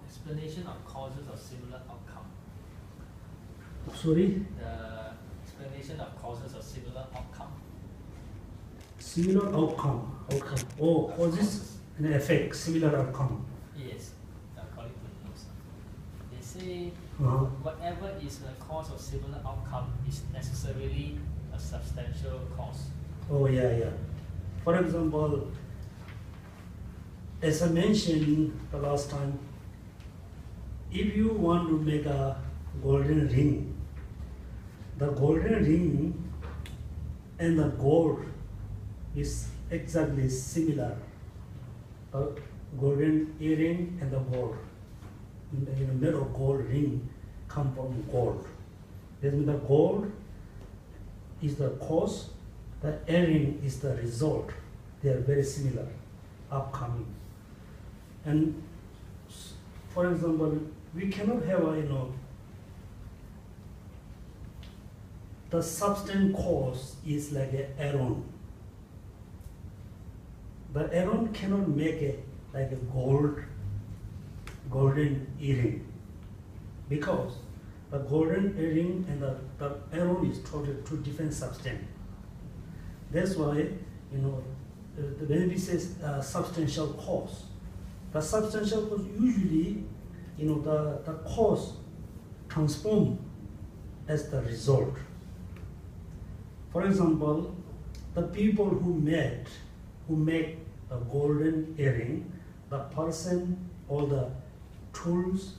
explanation of causes of similar outcome. Sorry? The explanation of causes of similar outcome. Similar outcome. Oh, causes and effect, similar outcome. Yes, according to the notes. They say Uh-huh. whatever is the cause of similar outcome is necessarily a substantial cause. Oh, yeah. For example, as I mentioned the last time, if you want to make a golden ring, the golden ring and the gold is exactly similar. The golden earring and the gold, made of gold ring come from gold. That means the gold is the cause, the earring is the result. They are very similar, upcoming. And for example, we cannot have the substance cause is like an iron. The iron cannot make it like a golden earring, because the golden earring and the iron is totally two different substance. That's why when we say substantial cause, the substantial cause usually the cause transform as the result. For example, the people who make a golden earring, the person or the tools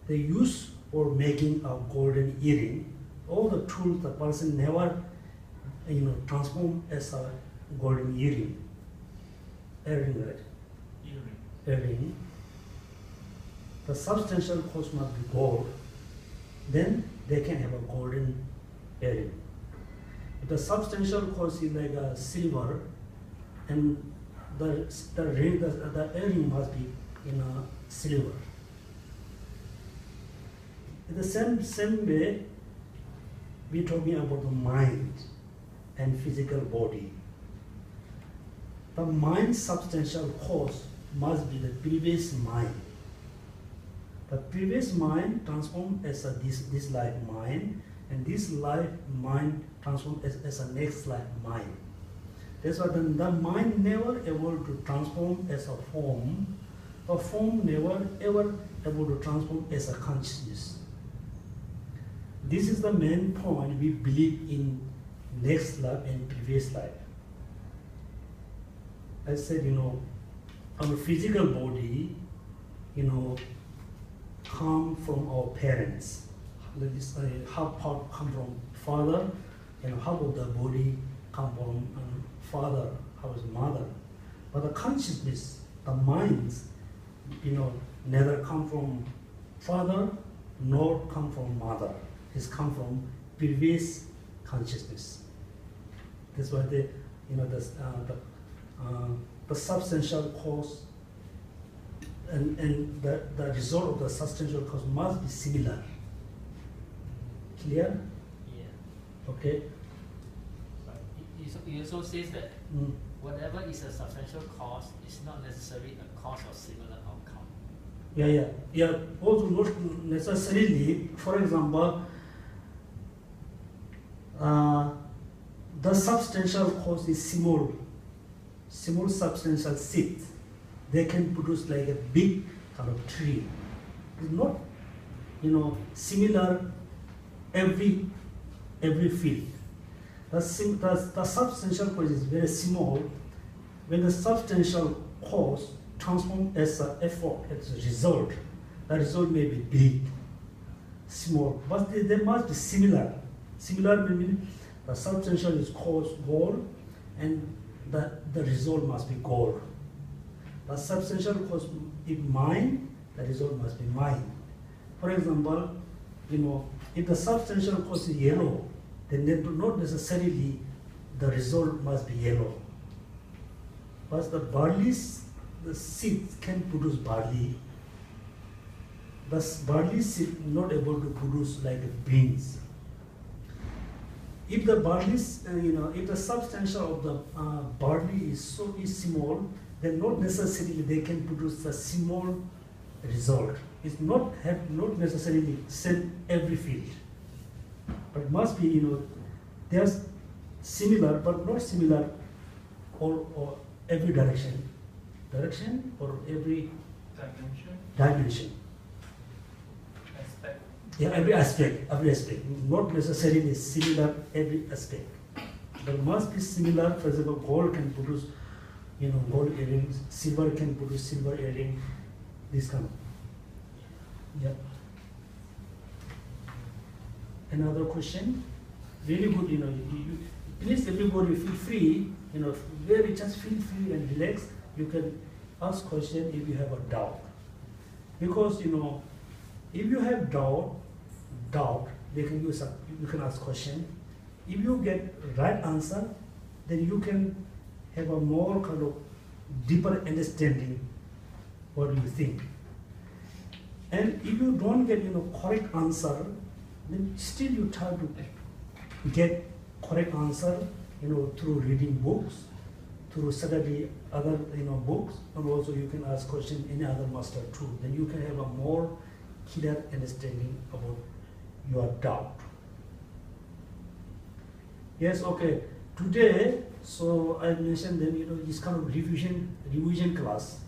they use for making a golden earring, all the tools the person never transform as a golden earring. Earring, right? Earring. The substantial cause must be gold, then they can have a golden earring. If the substantial cause is like a silver, and the earring must be in a silver. In the same way, we're talking about the mind and physical body. The mind substantial cause must be the previous mind. The previous mind transformed as this life mind, and this life mind transformed as a next life mind. That's why the mind never able to transform as a form. The form never ever able to transform as a consciousness. This is the main point we believe in next life and previous life. I said, our physical body, come from our parents. Half part come from father, and half of the body come from father, half is mother. But the consciousness, the minds, neither come from father nor come from mother. It's come from previous consciousness. That's why the substantial cause and the result of the substantial cause must be similar. Clear? Yeah. Okay. But it also says that whatever is a substantial cause is not necessarily a cause of similar outcome. Yeah. Also not necessarily. For example, the substantial cause is small substantial seed. They can produce like a big kind of tree. It's not, similar every field. The substantial cause is very small. When the substantial cause transforms as an effort, as a result, the result may be big, small, but they must be similar. Similar meaning the substantial is cause gold, and the result must be gold. The substantial cause is mind, the result must be mind. For example, if the substantial cause is yellow, then not necessarily the result must be yellow. But the barley, the seed can produce barley. The barley seed not able to produce like beans. if the body is, if the substantial of the body is small, then not necessarily they can produce a small result. It's not necessarily same every field, but it must be there's similar but not similar or every direction or every dimension. Aspect. Yeah, every aspect, not necessarily similar every aspect. But must be similar. For example, gold can produce, gold earrings. Silver can produce silver earring. This kind of. Yeah. Another question. Really good. Please everybody feel free. Very just feel free and relax. You can ask question if you have a doubt. Because if you have doubt, they can use you can ask question. If you get right answer, then you can have a more kind of deeper understanding what you think. And if you don't get correct answer, then still you try to get correct answer through reading books, through study other books, and also you can ask question any other master too. Then you can have a more clear understanding about your doubt. Yes, okay. Today, so I mentioned then this kind of revision class.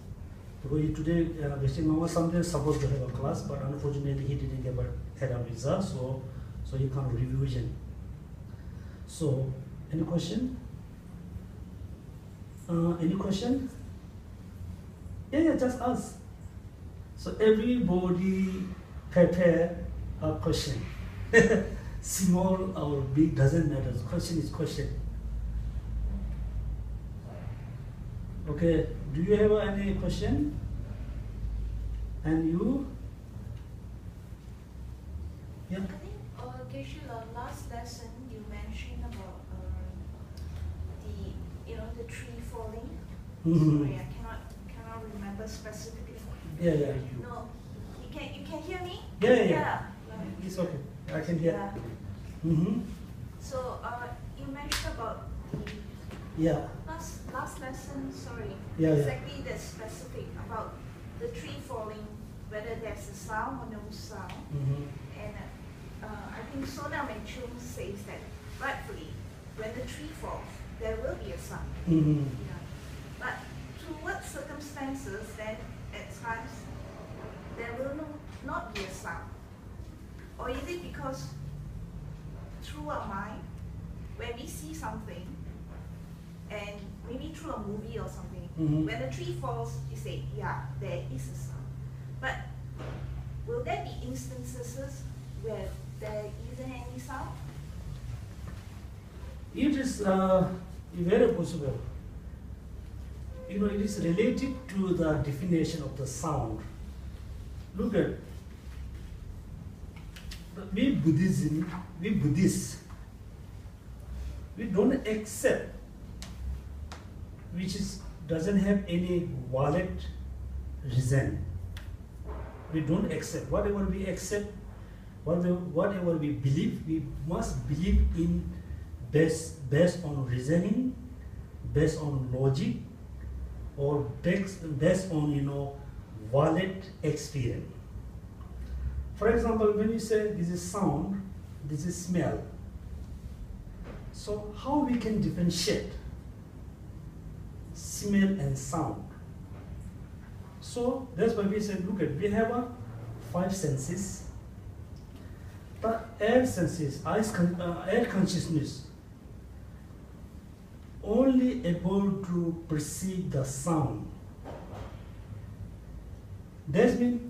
Because today, Mr. Mama sometimes supposed to have a class, but unfortunately he didn't have a visa, so he can't revision. So, any question? Any question? Yeah, just ask. So everybody prepare a question. Small or big doesn't matter. Question is question. Okay. Do you have any question? And you? Yeah. I think, Geshe, last lesson you mentioned about the tree falling. Mm-hmm. Sorry, I cannot remember specifically. Yeah. No, you can hear me? Yeah. It's okay. I can hear. Yeah. Mm-hmm. So you mentioned about Yeah. last lesson. Sorry. Yeah. Exactly the specific about the tree falling, whether there's a sound or no sound. Mm-hmm. And I think Sonam and Chung says that rightfully, when the tree falls, there will be a sound. Mm-hmm. Yeah. But to what circumstances then at times there will not be a sound? Or is it because through our mind, when we see something, and maybe through a movie or something, Mm-hmm. when the tree falls, you say, yeah, there is a sound. But will there be instances where there isn't any sound? It is very possible. It is related to the definition of the sound. Look at we Buddhists, we don't accept which doesn't have any valid reason. We don't accept whatever we accept, whatever we believe. We must believe in based on reasoning, based on logic, or based on valid experience. For example, when you say this is sound, this is smell. So how we can differentiate smell and sound? So that's why we said, look at, we have 5 senses. The air senses, air consciousness, only able to perceive the sound. That means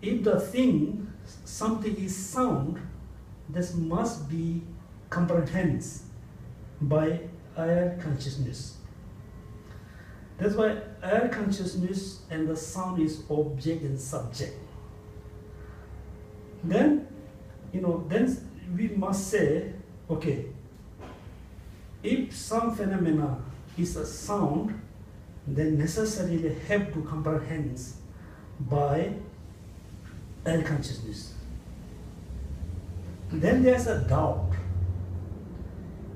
if the something is sound, this must be comprehended by air consciousness. That's why air consciousness and the sound is object and subject. Then, then we must say, okay, if some phenomena is a sound, then necessarily have to comprehend by air consciousness. Then there's a doubt.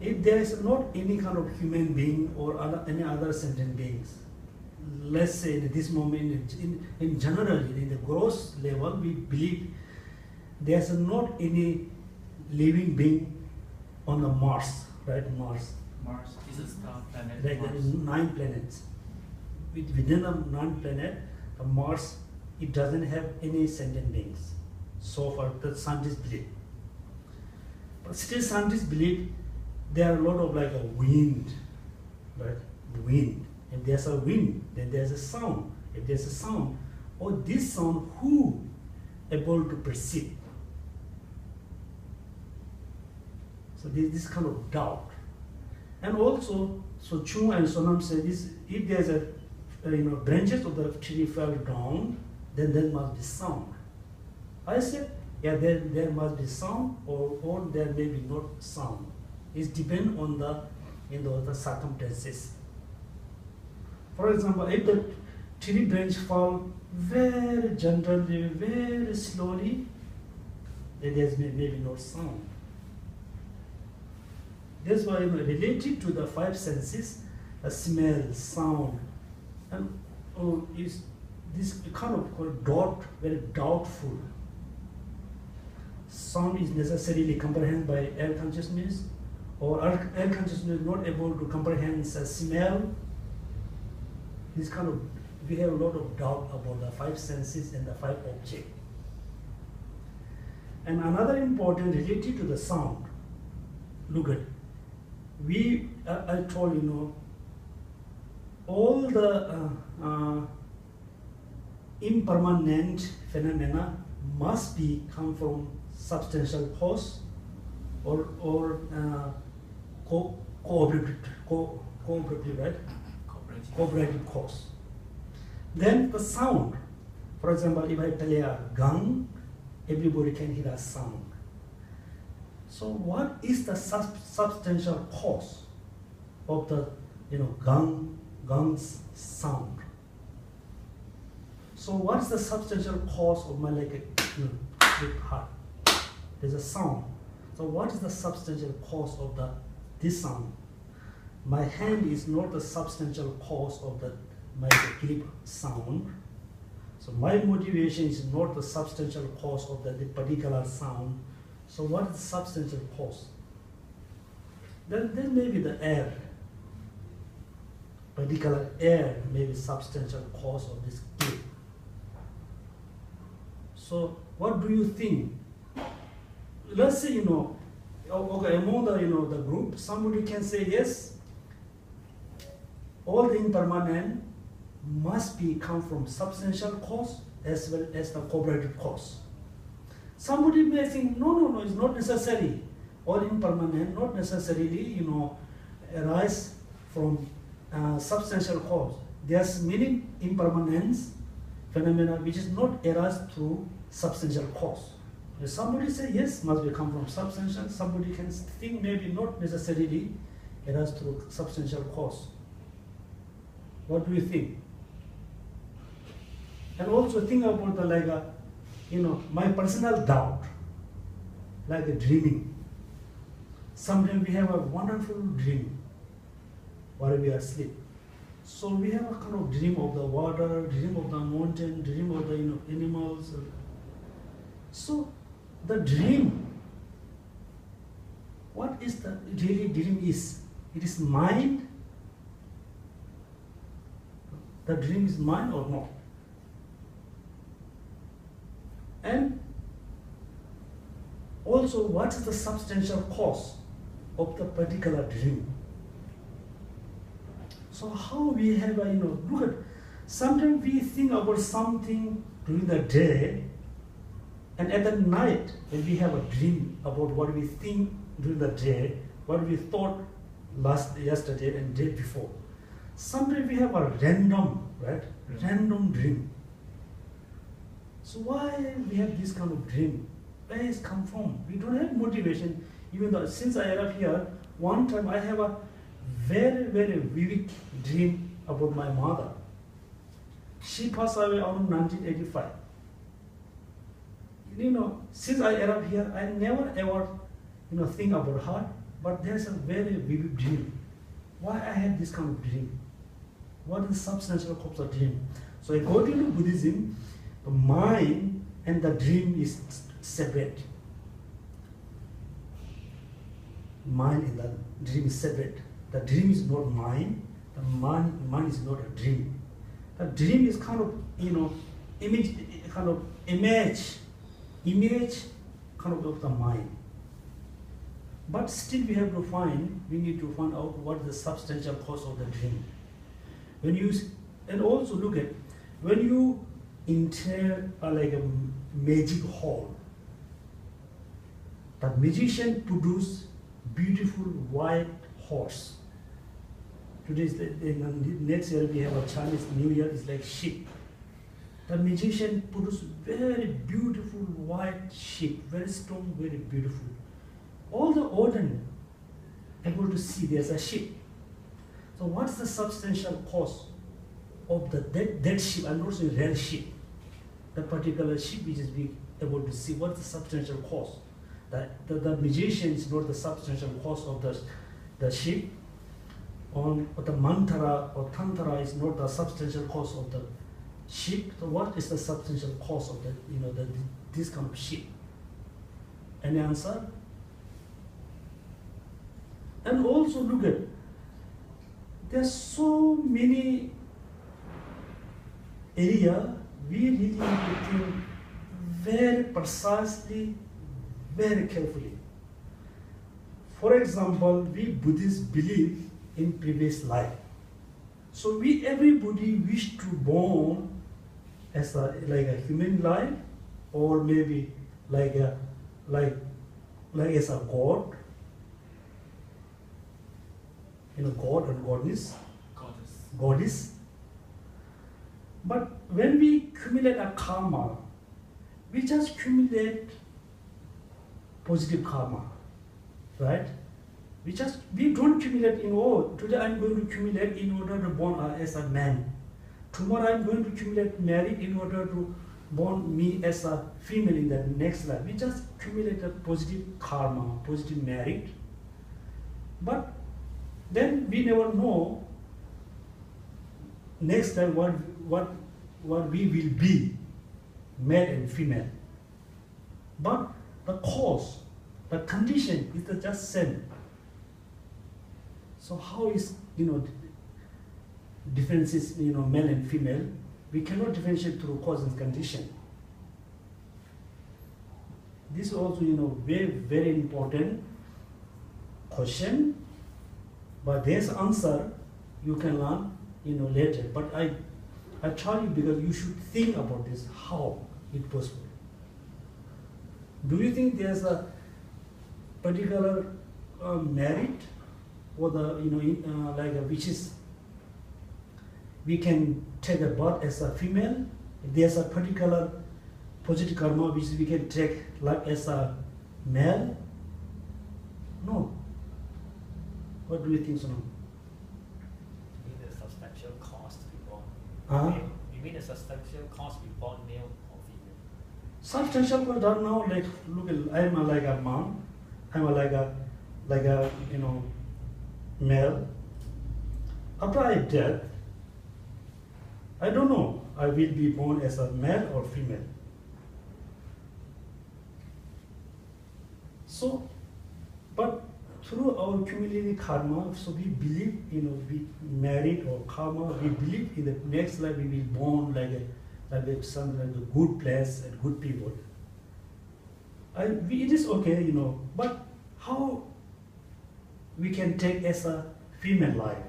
if there is not any kind of human being or any other sentient beings, let's say at this moment, in general, in the gross level, we believe there's not any living being on the Mars, right? Mars. Mars is a star planet. Like there is 9 planets. Within the 9 planets, the Mars, it doesn't have any sentient beings. So far, the scientists believe. But still, scientists believe there are a lot of like a wind, right? Wind. If there's a wind, then there's a sound. If there's a sound, or this sound, who able to perceive? So this kind of doubt. And also, so Chung and Sonam say this: if there's a branches of the tree fell down, then there must be sound. I said, yeah, there must be sound, or there may be not sound. It depends on the the circumstances. For example, if the tree branch fall very gently, very slowly, then there's maybe no sound. That's why related to the 5 senses, smell, sound, and is this kind of called very doubtful. Sound is necessarily comprehended by air consciousness, or air consciousness not able to comprehend smell. This kind of, we have a lot of doubt about the 5 senses and the 5 objects. And another important related to the sound. Look at, I told all the impermanent phenomena must be come from substantial cause or cooperative, right? Cooperative cause. Then the sound. For example, if I play a gong, everybody can hear a sound. So what is the substantial cause of the gong's sound? So what's the substantial cause of my big heart? There's a sound. So what is the substantial cause of this sound? My hand is not the substantial cause of my grip sound. So my motivation is not the substantial cause of the particular sound. So what is the substantial cause? Then maybe the air. Particular air may be substantial cause of this grip. So what do you think? Let's say okay, among the group, somebody can say yes. All the impermanent must come from substantial cause as well as the cooperative cause. Somebody may think, no, it's not necessary. All impermanent not necessarily, arise from substantial cause. There's many impermanence phenomena which is not arise through substantial cause. If somebody say yes, must come from substantial. Somebody can think maybe not necessarily arise through substantial cause. What do you think? And also think about the my personal doubt, like a dreaming. Sometimes we have a wonderful dream while we are asleep. So we have a kind of dream of the water, dream of the mountain, dream of the animals. So the dream, what is the really dream is? It is mind. The dream is mine or not? And also, what is the substantial cause of the particular dream? So how we have look at, sometimes we think about something during the day, and at the night, when we have a dream about what we think during the day, what we thought yesterday and day before. Sometimes we have a random, right? Random dream. So why we have this kind of dream? Where is come from? We don't have motivation. Even though since I arrived here, one time I have a very, very vivid dream about my mother. She passed away in 1985. Since I arrived here, I never ever think about her. but there's a very vivid dream. Why I had this kind of dream? What is the substantial cause of dream? So according to Buddhism, the mind and the dream is separate. Mind and the dream is separate. The dream is not mind. The mind is not a dream. The dream is kind of image kind of of the mind. But still we need to find out what is the substantial cause of the dream. And also look at, when you enter like a magic hall, the magician produce beautiful white horse. Next year we have a Chinese New Year, it's like sheep. The magician produce very beautiful white sheep, very strong, very beautiful. All the audience able to see there's a sheep. So what's the substantial cause of the dead sheep? I'm not saying real sheep. The particular sheep which is being able to see, what's the substantial cause? The magician is not the substantial cause of the sheep. Or the mantra or tantra is not the substantial cause of the sheep. So what is the substantial cause of this kind of sheep? Any answer? And also look at, there's so many areas we really need to think very precisely, very carefully. For example, we Buddhists believe in previous life. So everybody wish to born as a human life, or maybe like as a god, god and goddess. But when we accumulate a karma, we just accumulate positive karma, right? We don't accumulate today I'm going to accumulate in order to born as a man. Tomorrow I'm going to accumulate married in order to born me as a female in the next life. We just accumulate a positive karma, positive merit. But then we never know next time what we will be, male and female. But the cause, the condition is the just same. So how is differences male and female? We cannot differentiate through cause and condition. This is also very, very important question. But there's answer you can learn later. But I tell you because you should think about this, how it possible. Do you think there's a particular merit or which is we can take a birth as a female? There's a particular positive karma which we can take like as a male? No. What do you think, Sonam? You mean the substantial cost to be born? You mean the substantial cost to be born male or female? Substantial cost, I don't know, look, I'm like a man, I'm like a male. After I dead, I don't know, I will be born as a male or female. So, but through our cumulative karma, so we believe, we married or karma, we believe in the next life we will born like a good place and good people. It is okay, but how we can take as a female life?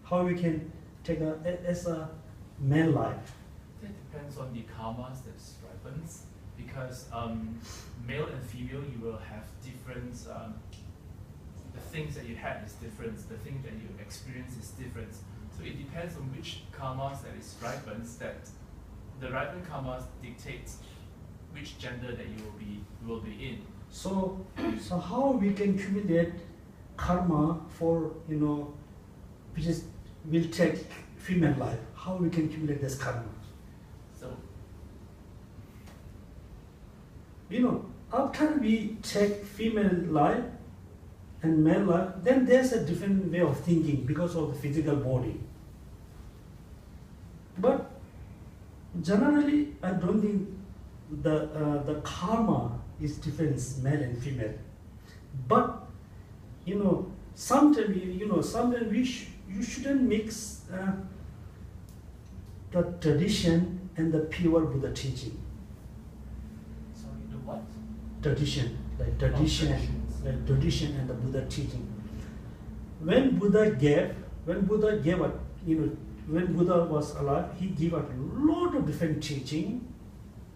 How we can take as a male life? That depends on the karmas that ripens, because male and female, you will have different, the things that you had is different, the thing that you experience is different. So it depends on which karmas that is ripens, that the ripened karmas dictates which gender that you will be in. So how we can accumulate karma for, which is will take female life? How we can accumulate this karma? So, after we take female life, and male life, then there's a different way of thinking because of the physical body. But generally, I don't think the karma is different, male and female. But sometimes you shouldn't mix the tradition and the pure Buddha teaching. Sorry, the what? Tradition and the Buddha teaching. When Buddha was alive, he gave a lot of different teaching.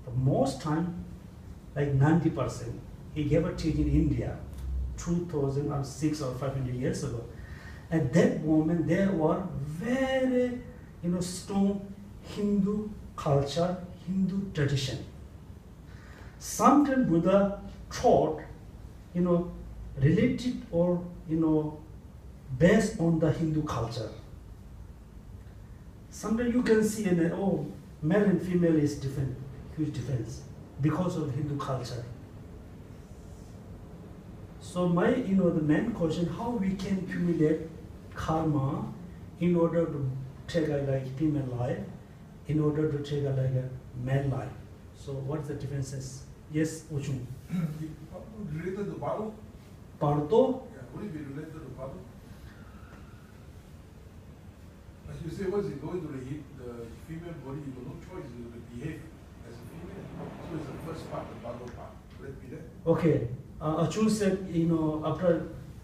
But most time, like 90%, he gave a teaching in India, 2006 or 500 years ago. At that moment, there were very, strong Hindu culture, Hindu tradition. Sometimes Buddha taught, related or, based on the Hindu culture. Sometimes you can see, male and female is different, huge difference, because of Hindu culture. So the main question, how we can accumulate karma in order to take a female life, in order to take a male life. So what's the differences? Yes, Uchung. Related to Paro? Pardo? Yeah, would it be related to Paro? As you say, once you go into the female body, you have no choice, you have to behave as a female. So it's the first part, the Paro part. Would it be that? Okay. Achun said, after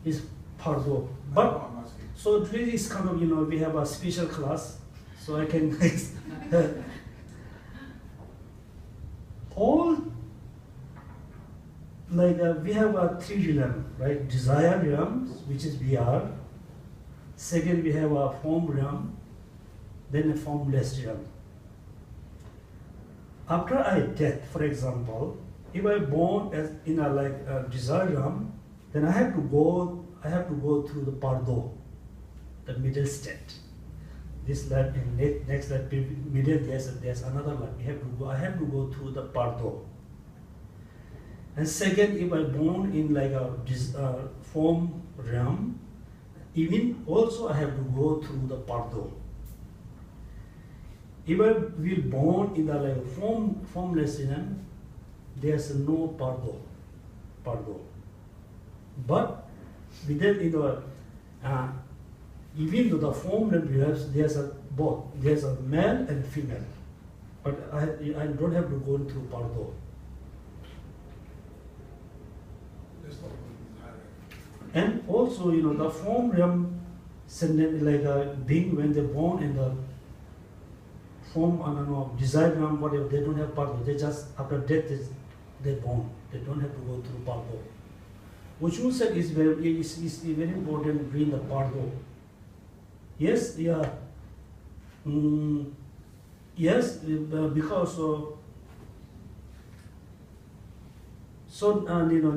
is Pardo. But, I'm asking. so today is kind of, we have a special class, so I can, all, we have three realms, right? Desire realms, which is VR. Second, we have a form realm, then a formless realm. After I death, for example, if I born as in a desire realm, then I have to go through the Pardo, the middle state. This life and next life, middle there's another life. I have to go through the Pardo. And second, if I born in a form realm, even also I have to go through the Pardo. If I will born in the formless realm, there's no Pardo. But within even though the form realms, there's a male and female. But I don't have to go through Pardo. That's not desire. And also, the form realm, being when they're born in the form, desire realm, whatever, they don't have Pardo. They just, after death, they're born. They don't have to go through Pardo. Which you said is very important to read the Pardo. Yes, yeah. Yes, because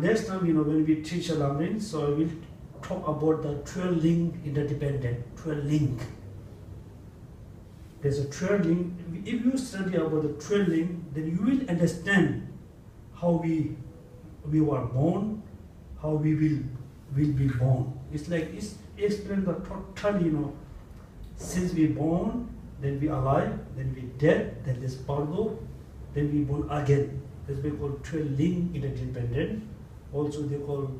next time, when we teach Lamrin, so I will talk about the 12 link interdependent, 12 link. There's a 12 link. If you study about the 12 link, then you will understand how we were born, how we will be born. It's explain the total, since we born, then we alive, then we dead, then there's Pardo, then we born again. That's we call 12 link interdependent. Also they call,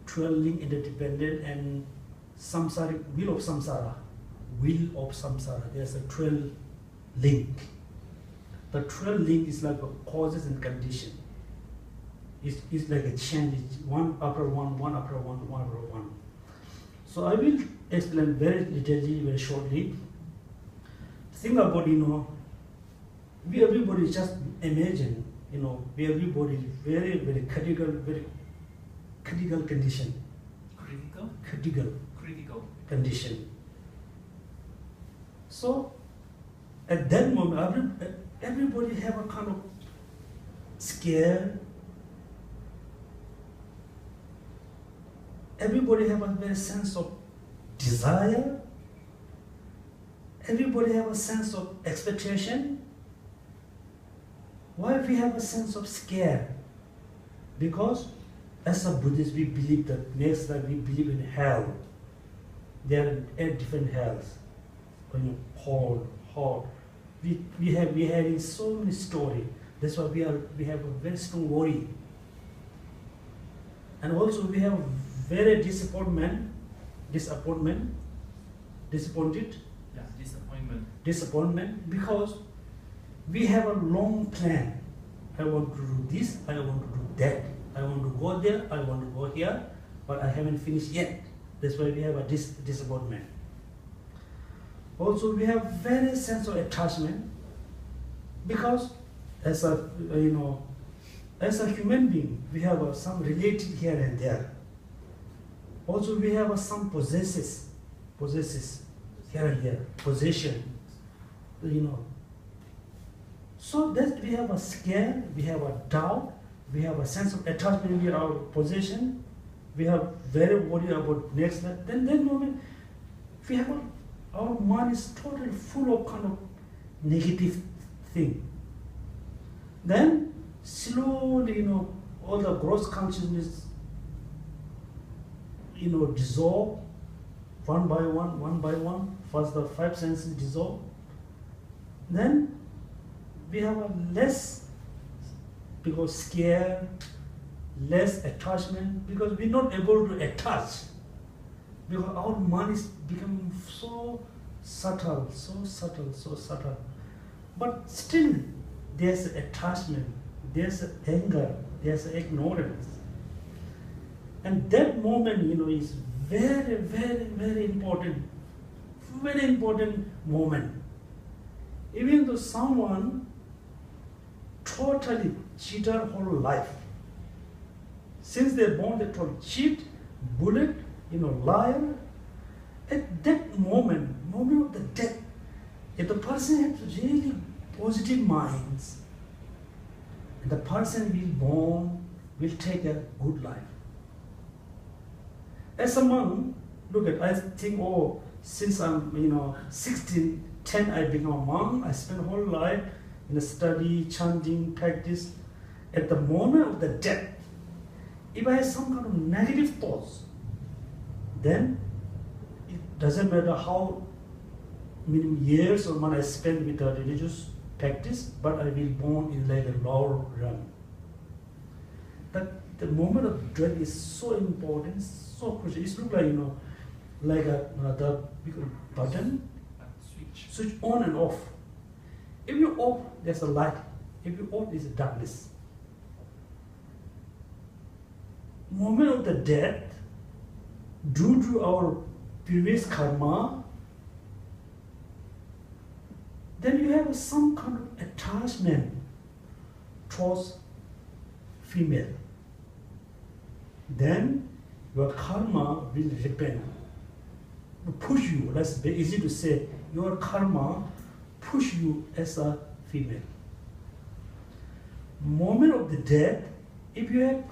12 link interdependent and samsaric, wheel of samsara. There's a 12 link. The 12 link is like a causes and condition. It's like a change, one after one, one after one, one after one. So I will explain very detailedly, very shortly. Think about, we everybody just imagine, we everybody very, very critical condition. Critical condition. So at that moment, everybody have a kind of scare. Everybody have a very sense of desire. Everybody have a sense of expectation. Why we have a sense of scare? Because as a Buddhist, we believe that next life we believe in hell. There are 8 different hells. Hell. We have so many stories. That's why we have a very strong worry. And also we have very disappointed. Yeah, Disappointment because we have a long plan. I want to do this, I want to do that. I want to go there, I want to go here, but I haven't finished yet. That's why we have a disappointment. Also, we have very sense of attachment because as a human being, we have some relative here and there. Also, we have some possesses here and there, possession, So that we have a scare, we have a doubt, we have a sense of attachment with our possession, we have very worried about next life. Then moment, we have our mind is totally full of kind of negative thing. Then slowly, all the gross consciousness, dissolve one by one. First the 5 senses dissolve. Then we have a less, because scare, less attachment, because we're not able to attach. Because our mind is becoming so subtle. But still, there's attachment, there's anger, there's ignorance. And that moment, is very, very, very important. Very important moment. Even though someone totally cheat their whole life. Since they're born, they're told cheat, bullet, liar. At that moment of the death, if the person has really positive minds, the person will take a good life. As a monk, I think, since I'm 16, 10, I become a monk. I spend whole life in study, chanting, practice. At the moment of the death, if I have some kind of negative thoughts, then it doesn't matter how many years or months I spend with the religious practice, but I will be born in like a lower realm. But the moment of death is so important, so crucial. It's look like the button, switch on and off. If you off, there's a light. If you off, there's a darkness. Moment of the death, due to our previous karma, then you have some kind of attachment towards female. Then your karma will repent, push you. That's very easy to say. Your karma push you as a female. Moment of the death, if you have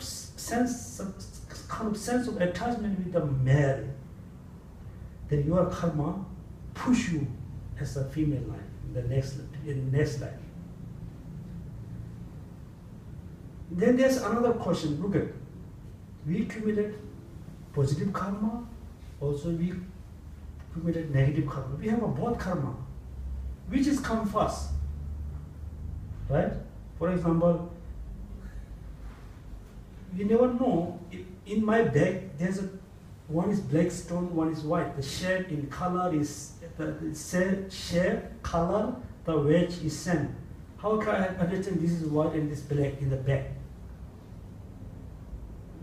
kind of sense of attachment with the male, then your karma push you as a female life in the next life. Then there's another question. Look at, we accumulate positive karma, also we accumulate negative karma. We have a both karma. Which is come first? Right? For example, you never know. In my bag, one is black stone, one is white. The shape in color is the shape, color, the weight is same. How can I understand this is white and this black in the bag?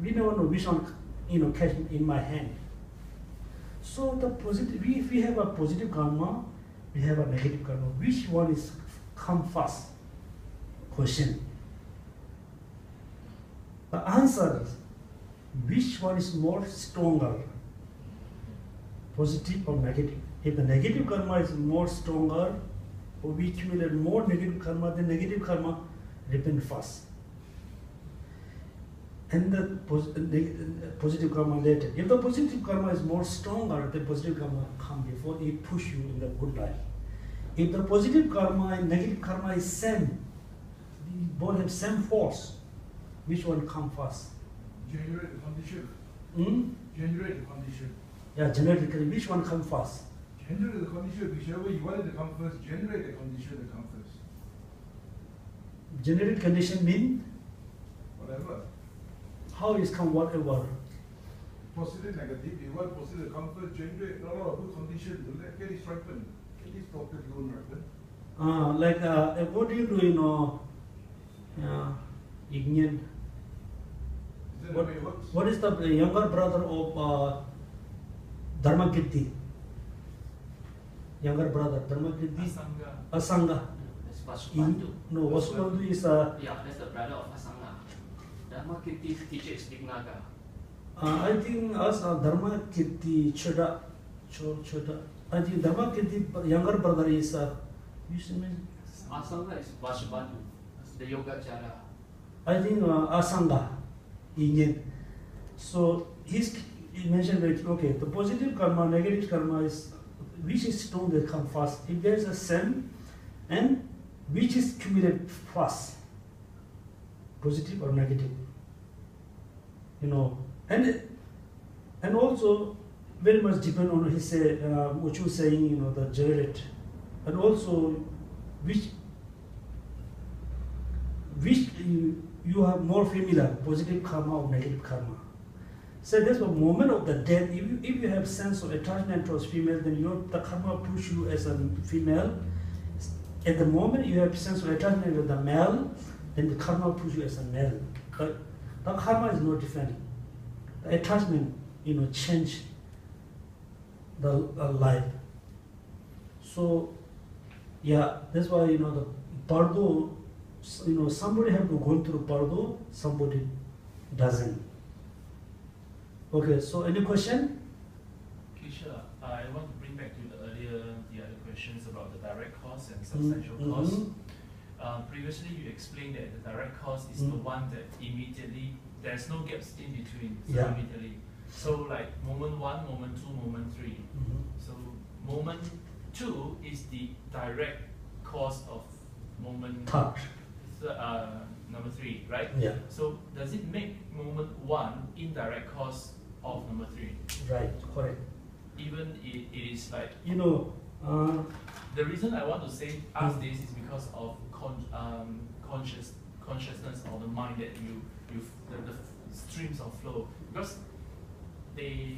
We never know which one catch in my hand. So the positive, if we have a positive karma, we have a negative karma. Which one is come first? Question. The answer is, which one is more stronger? Positive or negative? If the negative karma is more stronger, or we accumulate more negative karma, the negative karma repent first. And the positive karma later. If the positive karma is more stronger, the positive karma come before it push you in the good life. If the positive karma and negative karma is same, they both have same force, which one come first? generate the condition. Generate the condition. Yeah, genetically, which one come first? Generate the condition, whichever you want it to come first, generate the condition to come first. Generate condition mean Whatever. how is come whatever. Positive, negative, you want positive to come first, generate a lot of good condition to get it ripen. Get this property grown ripen. According to Ignian, Is that the way it works? what is the younger brother of Dharmakirti? Younger brother, Dharmakirti? Asanga. Asanga. That's Vasubandhu. No, Vasubandhu is Yeah, that's the brother of Asanga. Dharmakirti's teacher is Dignaga. I think Dharmakirti Choda. I think Dharmakirti younger brother is Asanga is Vasubandhu, the Yogacara. I think Asanga Indian. So he mentioned that okay, the positive karma, negative karma is which is stone that come first. If there is a same, and which is cumulative first, positive or negative. And also very much depend on his what you saying, the generate, and also which you have more familiar, positive karma or negative karma. So that's the moment of the death. If you have sense of attachment towards female, then the karma push you as a female. At the moment you have sense of attachment with the male, then the karma push you as a male. But the karma is not different. The attachment, change the life. So, yeah, that's why the bardo. Somebody have to go through bardo, somebody doesn't. Okay, so any question? Okay, sure. I want to bring back to the other questions about the direct cost and substantial cost. Previously, you explained that the direct cost is the one that immediately, there's no gaps in between, so Yeah. immediately. So like moment 1, moment 2, moment 3. So moment 2 is the direct cost of moment number 3, right? Yeah. So does it make moment 1 indirect cost of number 3? Right, correct. Even it is like, the reason I want to ask this is because of consciousness or the mind that the streams of flow, because they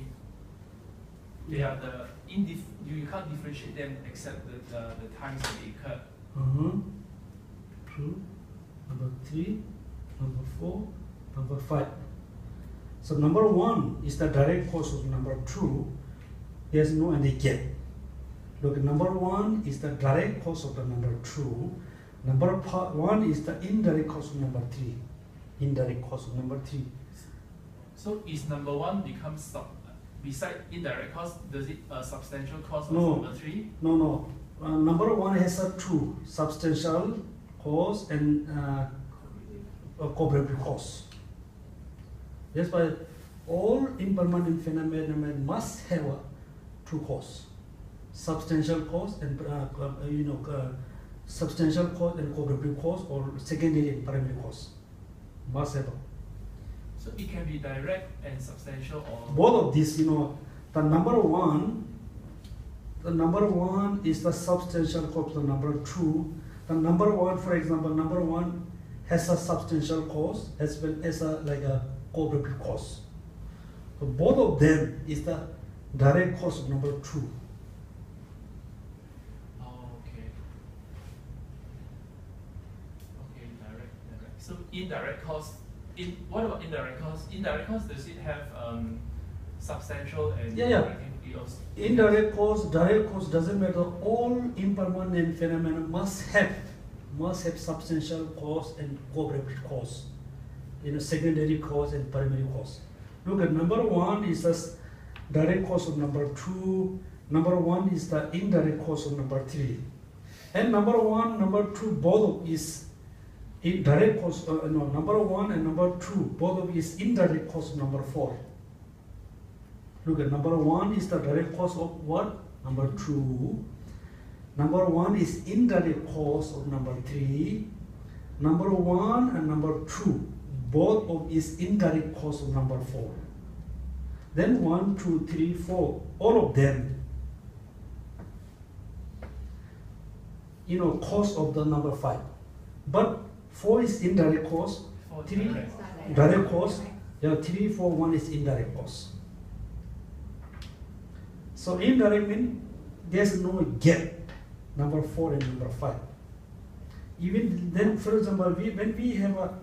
are you can't differentiate them except the times that they occur. 2, number 3, number 4, number 5. So number 1 is the direct cause of number 2. There's no any gap. Look, number 1 is the direct cause of the number 2. Number 1 is the indirect cause of number 3. Indirect cause of number 3. So is number 1 becomes beside indirect cost, does it a substantial cost of No. number 3? No. Number 1 has a 2 substantial cause and cooperative cause. That's why all impermanent phenomena must have a 2 cause, substantial cause and substantial cause and cooperative cause, or secondary and primary cause. Must have. So it can be direct and substantial, or Both of these, the number 1 is the substantial cause. The number 2, the number 1, for example, number 1 has a substantial cause as well as a cooperative cause. So both of them is the direct cause of number 2. Okay, direct. So indirect cost. What about indirect cost? Indirect cost, does it have substantial and cooperative? Indirect cause, direct cause, doesn't matter. All impermanent phenomena must have substantial cause and cooperative cause. Secondary cause and primary cause. Look at number 1 is the direct cause of number 2. Number 1 is the indirect cause of number 3. And number 1, number 2, both is direct cause. Number 1 and number 2, both of is indirect cause of number 4. Look at number 1 is the direct cause of what? Number 2. Number 1 is indirect cause of number 3. Number 1 and number 2, both of is indirect cause of number 4. Then 1, 2, 3, 4, all of them, cause of the number 5. But 4 is indirect cause, 3 direct cause, 3, 4, 1 is indirect cause. So indirect means there's no gap, number 4 and number 5. Even then, for example, when we have a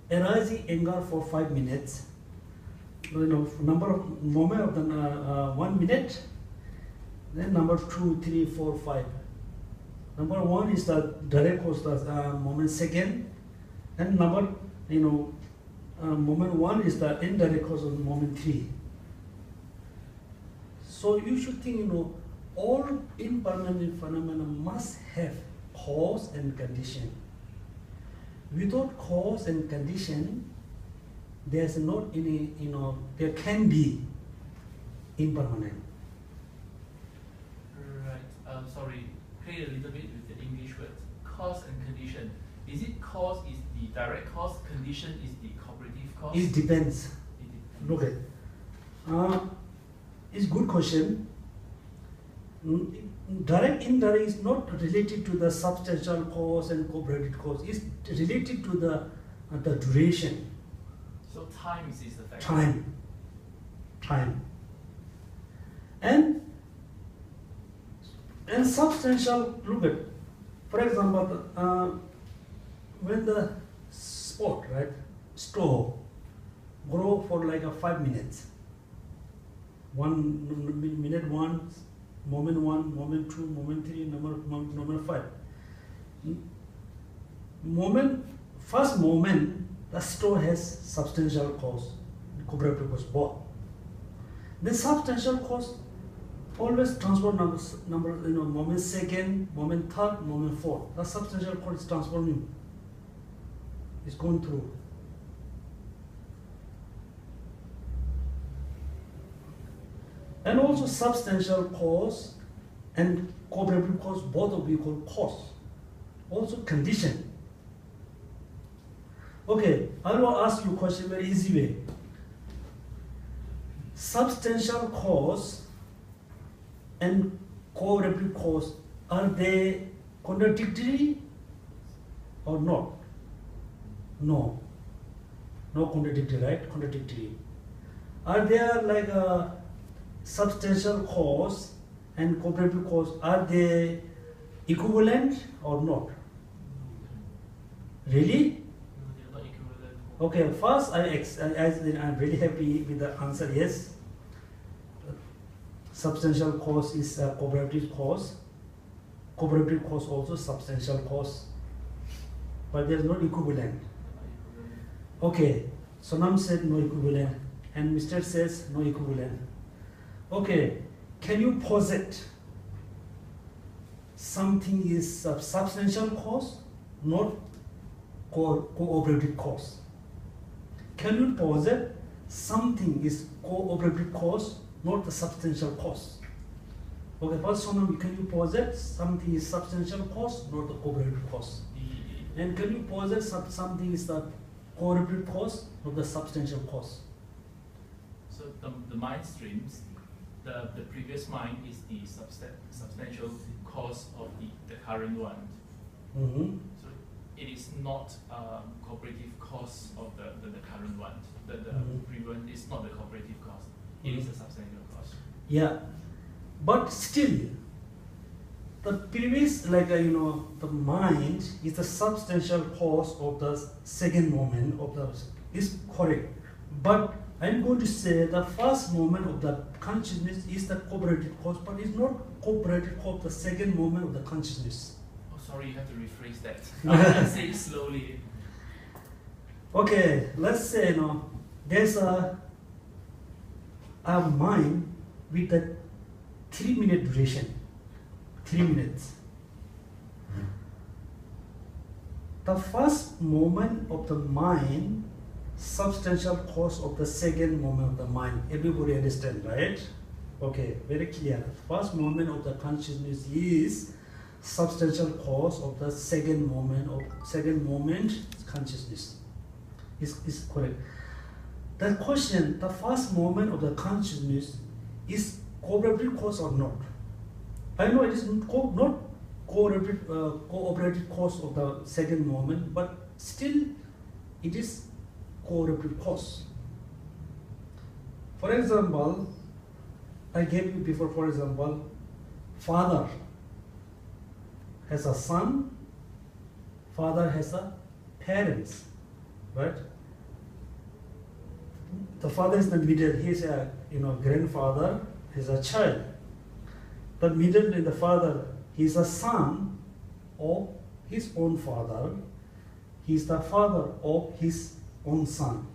arising anger for 5 minutes, number of moment of the 1 minute, then number 2, 3, 4, 5. Number 1 is the direct cause, the moment second, and number moment 1 is the indirect cause of moment 3. So you should think, all impermanent phenomena must have cause and condition. Without cause and condition, there's not any, there can be impermanent. Right. Sorry, play a little bit with the English word. Cause and condition. Is it cause is the direct cause, condition is the cooperative cause? It depends. It depends. Look at it's good question. Direct, indirect is not related to the substantial cause and cooperative cause. It's related to the duration. So time is the factor. Time. And substantial, look at, for example, when the spot, right, stove grow for like 5 minutes. 1 minute 1, moment 1, moment 2, moment 3, number 5. First moment, the stove has substantial cause, cooperative cause, both. The substantial cause always transform number moment second, moment third, moment fourth. The substantial cause is transforming. It's going through. And also substantial cause and cooperative cause, both of you call cause. Also condition. Okay, I will ask you a question very easy way. Substantial cause and cooperative cause, are they contradictory or not? No. No contradictory, right? Contradictory. Are there like a substantial cause and cooperative cause, are they equivalent or not? Really? No, they are not equivalent. Okay, first I'm really happy with the answer yes. Substantial cause is a cooperative cause. Cooperative cause also substantial cause. But there is no equivalent. Okay, Sonam said no equivalent and Mr. says no equivalent. Okay, can you posit something is a substantial cause, not cooperative cause? Can you posit something is cooperative cause, not the substantial cause? Okay, first Sonam, can you posit something is substantial cause, not the cooperative cause? And can you posit something is the cooperative cause, not the substantial cause? So the mind streams, the previous mind is the substantial cause of the current one. Mm-hmm. So it is not cooperative cause of the current one. The previous one is not the cooperative cause. It is a substantial cause. Yeah, but still, the previous, the mind is the substantial cause of the second moment of the, is correct. But I'm going to say the first moment of the consciousness is the cooperative cause, but it's not cooperative cause, the second moment of the consciousness. Oh, sorry, you have to rephrase that. I'll say it slowly. Okay, let's say there's a mind with a 3-minute duration. 3 minutes. The first moment of the mind, substantial cause of the second moment of the mind. Everybody understand, right? Okay, very clear. First moment of the consciousness is substantial cause of the second moment consciousness. is correct. The question, the first moment of the consciousness is cooperative cause or not? I know it is not cooperative cause of the second moment, but still it is cooperative cause. For example, I gave you before, for example, father has a son, father has a parents, right? The father is the middle, he is a grandfather, he is a child. The middle in the father, he is a son of his own father, he is the father of his own son.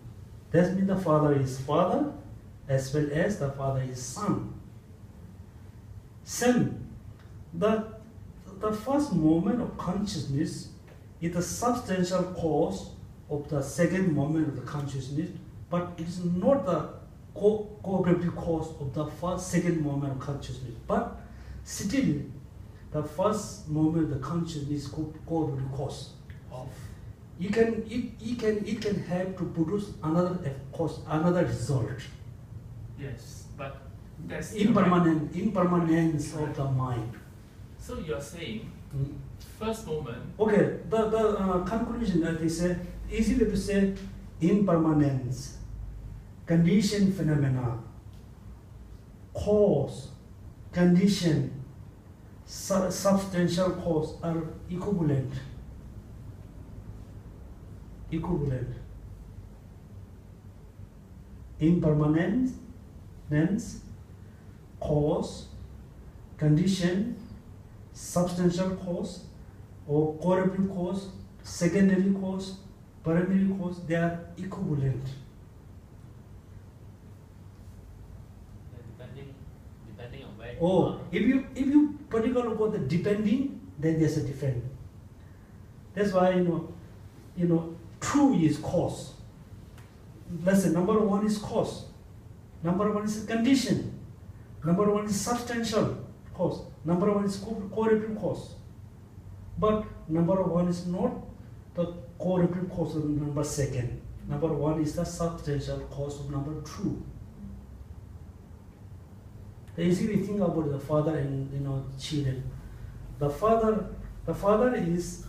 That means the father is father as well as the father is son. Same, the first moment of consciousness is the substantial cause of the second moment of the consciousness, but it is not the cooperative cause of the second moment of consciousness. But still, the first moment of the consciousness is cooperative cause. It can help to produce another cause, another result. Yes, but that's Impermanence of the mind. So you're saying first moment. Okay, the conclusion that they say, easy way to say impermanence, condition, phenomena, cause, condition, substantial cause are equivalent. Impermanence, cause, condition, substantial cause, or cooperative cause, secondary cause, primary cause, they are equivalent. Depending on where. Oh, if you particularly go the depending, then there's a different. That's why true is cause. Let's say number one is cause, number one is condition, number one is substantial cause, number one is cooperative cause. But number one is not the cooperative cause of number second. Number one is the substantial cause of number two. The easy way to think about the father and children. The father is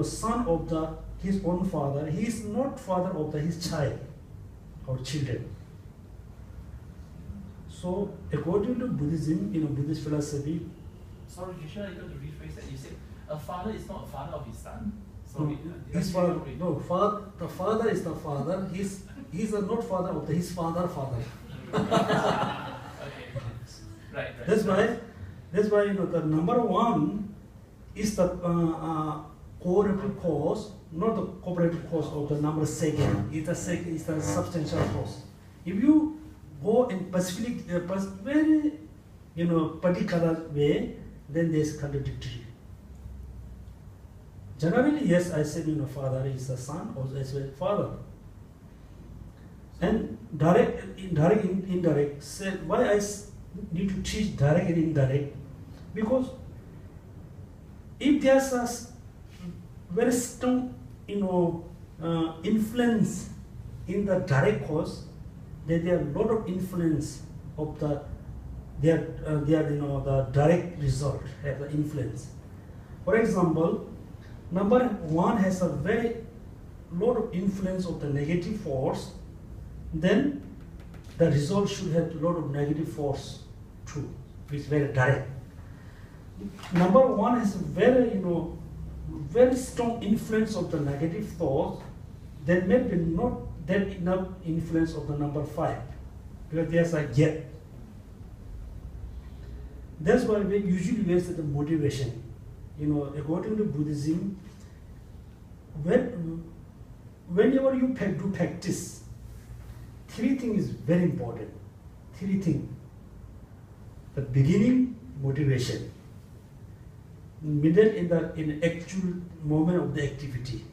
son of his own father. He is not father of his child or children. So according to Buddhism, Buddhist philosophy. Sorry, you should able to rephrase that. You said a father is not a father of his son. No, his father. No, the father is the father. He's not father of his father. Okay. Right. That's why the number one is the cooperative cause, not the cooperative cause of the number second. It's the substantial cause. If you go in specific, very particular way, then there's contradictory. Generally, yes, I said father is the son, or as well father. And direct, indirect. Said why I need to teach direct and indirect, because if there's a very strong influence in the direct cause, then there are a lot of influence of the direct result have the influence. For example, number one has a very lot of influence of the negative force, then the result should have a lot of negative force too, which is very direct. Number one has a very very strong influence of the negative thought, then maybe not that enough influence of the number 5, because there's a gap. That's why we usually waste the motivation. According to Buddhism, whenever you do practice, 3 things is very important. 3 things. The beginning, motivation. Middle, in the actual moment of the activity.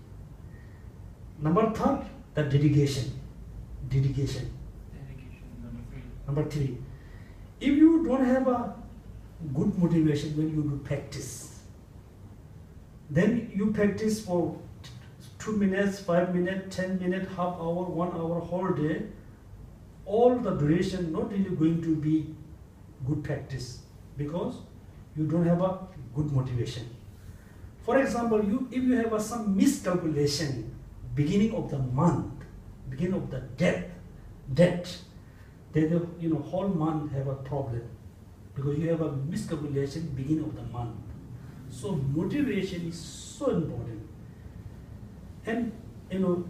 Number 3, the dedication. Dedication, number 3. If you don't have a good motivation when you do practice, then you practice for 2 minutes, 5 minutes, 10 minutes, half hour, 1 hour, whole day, all the duration not really going to be good practice because you don't have a good motivation. For example, if you have some miscalculation beginning of the month, beginning of the debt, then the whole month have a problem because you have a miscalculation beginning of the month. So motivation is so important. And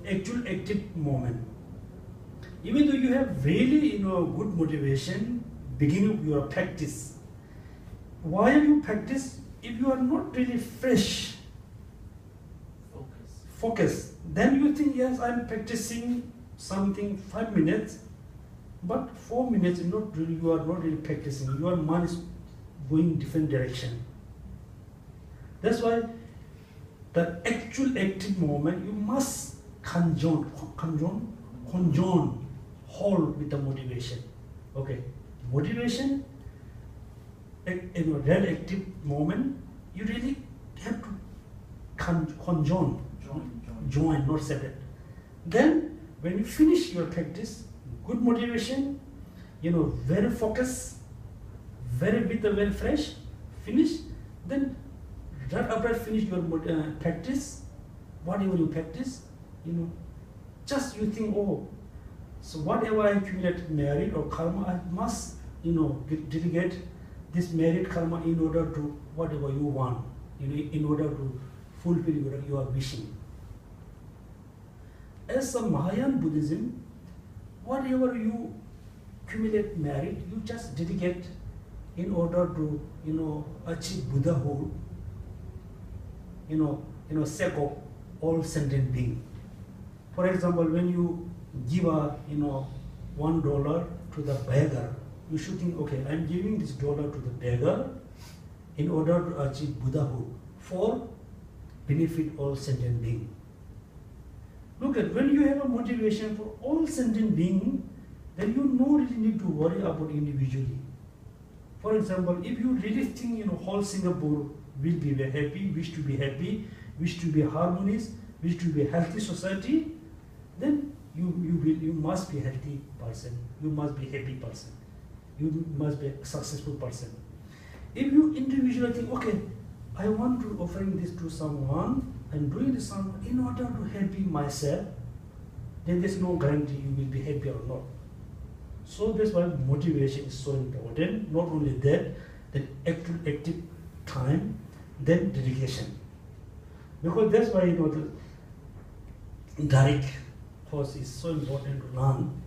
actual active moment. Even though you have really good motivation beginning of your practice, while you practice, if you are not really fresh, focus, then you think, yes, I'm practicing something 5 minutes, but 4 minutes you are not really practicing. Your mind is going different direction. That's why the actual active moment you must conjoin whole with the motivation. Okay, motivation, real active moment, you really have to join, not separate. Then when you finish your practice, good motivation, very focused, very fresh, finish, then right after finish your practice, whatever you practice, just you think, oh, so whatever I accumulate merit or karma, I must, delegate this merit karma in order to whatever you want, in order to fulfill your wishing. As a Mahayan Buddhism, whatever you accumulate merit, you just dedicate in order to, achieve Buddhahood, sake of all sentient being. For example, when you give $1 to the beggar, you should think, okay, I'm giving this dollar to the beggar in order to achieve Buddhahood for benefit all sentient being. Look at, when you have a motivation for all sentient being, then you no really need to worry about individually. For example, if you really think whole Singapore will be very happy, wish to be happy, wish to be harmonious, wish to be a healthy society, then you must be a healthy person, you must be a happy person, you must be a successful person. If you individually think, okay, I want to offering this to someone, I'm doing this someone in order to help myself, then there's no guarantee you will be happy or not. So that's why motivation is so important. Not only that, then active time, then dedication. Because that's why the direct course is so important to learn.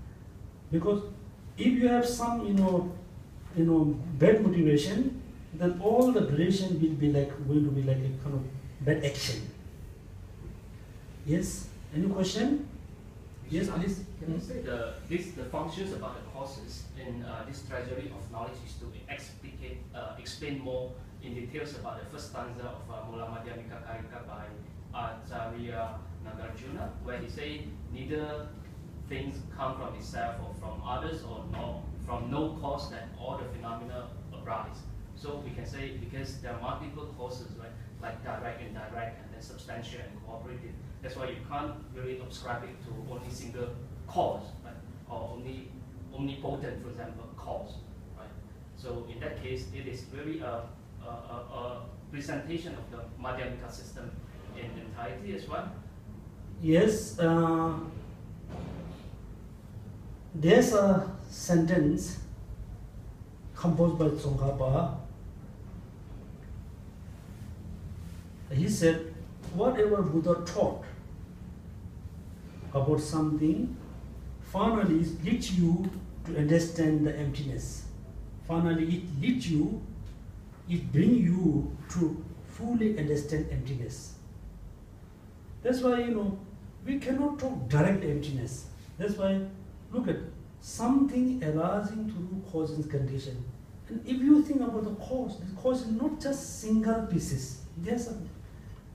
Because if you have some bad motivation, then all the duration will be going to be like a kind of bad action. Yes? Any question? Yes, please. Can I say the functions about the courses in this treasury of knowledge is to explain more in details about the first stanza of Mula Madhyamika Karika by Acharya Nagarjuna, where he says neither things come from itself or from others, or from no cause that all the phenomena arise. So we can say, because there are multiple causes, right, like direct, indirect, and then substantial and cooperative. That's why you can't really ascribe it to only single cause, right? Or only omnipotent, for example, cause, right? So in that case, it is really a presentation of the Madhyamika system in entirety as well. Yes, there's a sentence composed by Tsongkhapa. He said, whatever Buddha taught about something, finally it leads you to understand the emptiness. Finally it leads you, it brings you to fully understand emptiness. That's why, we cannot talk direct emptiness. That's why, look at something arising through cause and condition. And if you think about the cause is not just single pieces. There's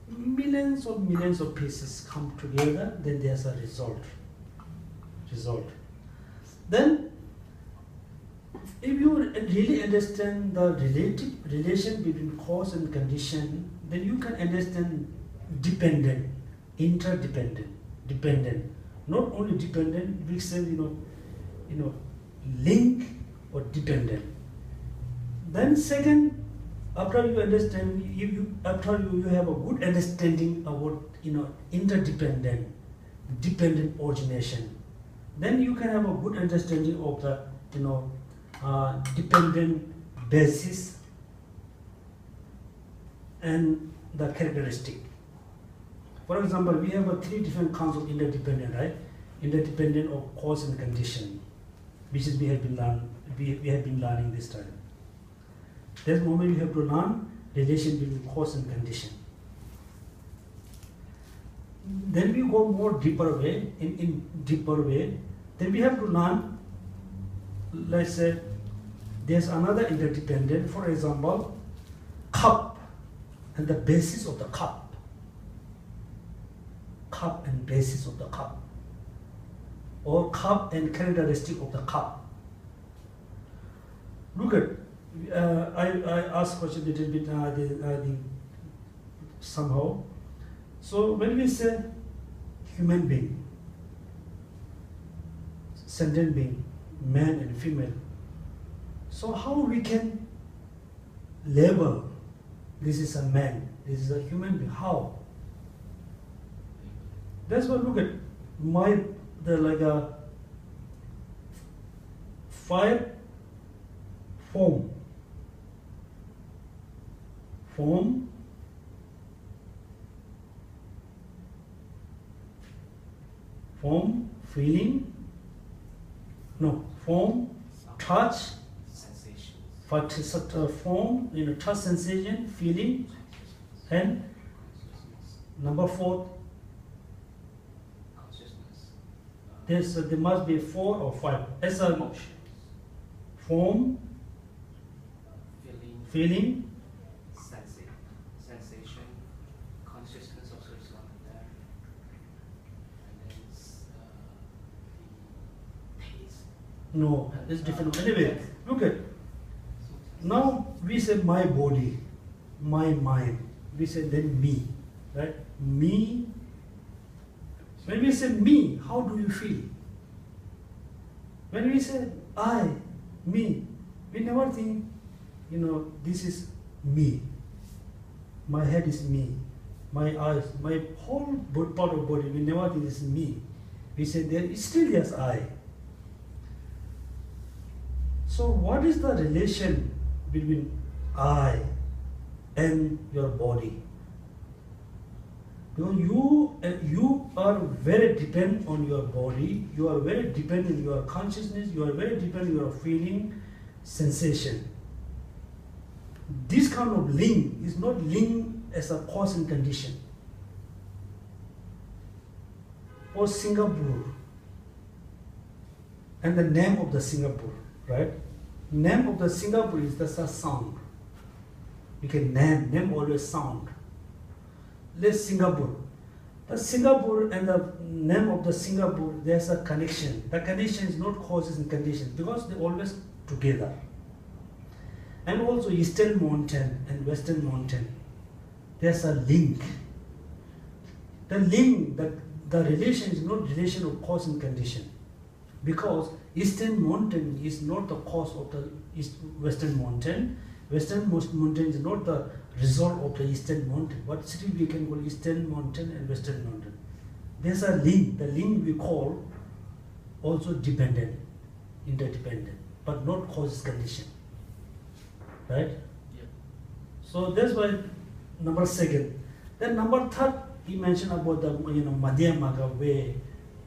millions of pieces come together, then there's a result. Then, if you really understand the relation between cause and condition, then you can understand dependent. interdependent, dependent. Not only dependent, we say link or dependent. Then second, after you understand, after you have a good understanding about interdependent, dependent origination, then you can have a good understanding of the dependent basis and the characteristic. For example, we have three different kinds of interdependent, right? Interdependent of cause and condition, which is we have been learning this time. This moment you have to learn relation between cause and condition. Then we go more deeper way, in deeper way. Then we have to learn, let's say, there's another interdependent, for example, cup and the basis of the cup. Cup and basis of the cup. Or cup and characteristic of the cup. Look at, I asked question a little bit somehow. So when we say human being, sentient being, man and female, so how we can label this is a man, this is a human being? How? That's why look at five form, feeling, form, touch, form, touch, sensation, feeling, and number 4, there must be 4 or 5. As a form, feeling, sensation, consciousness also is one of them, and then the taste. No, it's different. Anyway, look at, now we say my body, my mind, we say then me, right? Me. When we say me, how do you feel? When we say I, me, we never think, this is me. My head is me. My eyes, my whole part of body, we never think this is me. We say there is still yes I. So what is the relation between I and your body? You are very dependent on your body, you are very dependent on your consciousness, you are very dependent on your feeling, sensation. This kind of link is not linked as a cause and condition. Or Singapore, and the name of the Singapore, right? Name of the Singapore is just a sound. You can name always sound. Let's Singapore. The Singapore and the name of the Singapore, there's a connection. The connection is not causes and conditions because they're always together. And also Eastern Mountain and Western Mountain, there's a link. The link, the relation is not relation of cause and condition, because Eastern Mountain is not the cause of the Western Mountain. Western Mountain is not the result of the Eastern Mountain, but still we can call Eastern Mountain and Western Mountain. There's a link. The link we call also dependent, interdependent, but not causes condition. Right? Yeah. So that's why number 2. Then number 3, he mentioned about the Madhyamaka way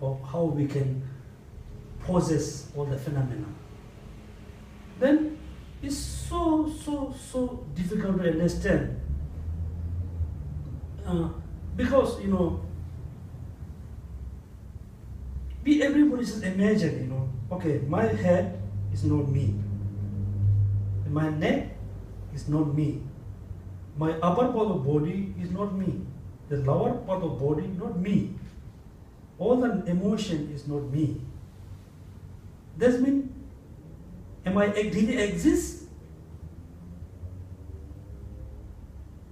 of how we can possess all the phenomena. Then it's so difficult to understand because everybody just imagine okay, my head is not me, my neck is not me, my upper part of body is not me, the lower part of body not me, all the emotion is not me. Does mean am I really exist?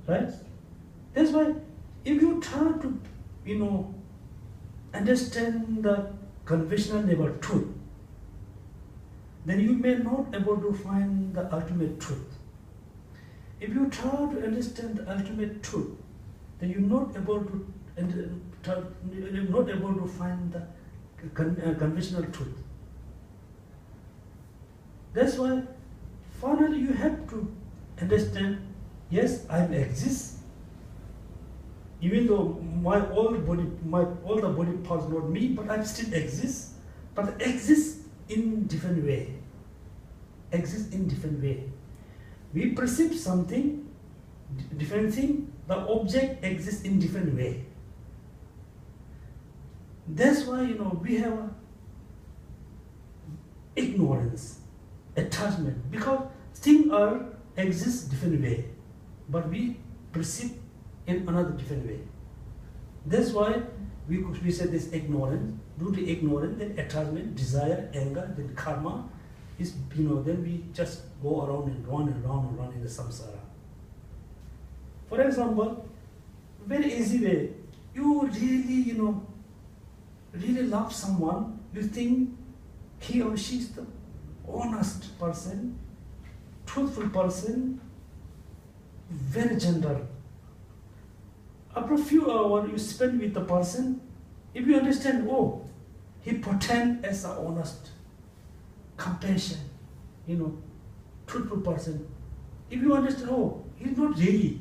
Right? That's why if you try to understand the conventional level truth, then you may not able to find the ultimate truth. If you try to understand the ultimate truth, then you're not able to find the conventional truth. That's why finally you have to understand, yes, I exist. Even though all the body parts not me, but I still exist. But exist in different way. Exist in different way. We perceive something, different thing, the object exists in different way. That's why we have ignorance, attachment, because things exist different way, but we perceive in another different way. That's why we say this ignorance. Due to ignorance, then attachment, desire, anger, then karma is then we just go around and run and run and run in the samsara. For example, very easy way. You really really love someone. You think he or she is the honest person, truthful person, very gentle. After a few hours you spend with the person, if you understand, oh, he pretends as an honest, compassion, truthful person. If you understand, oh, he's not really,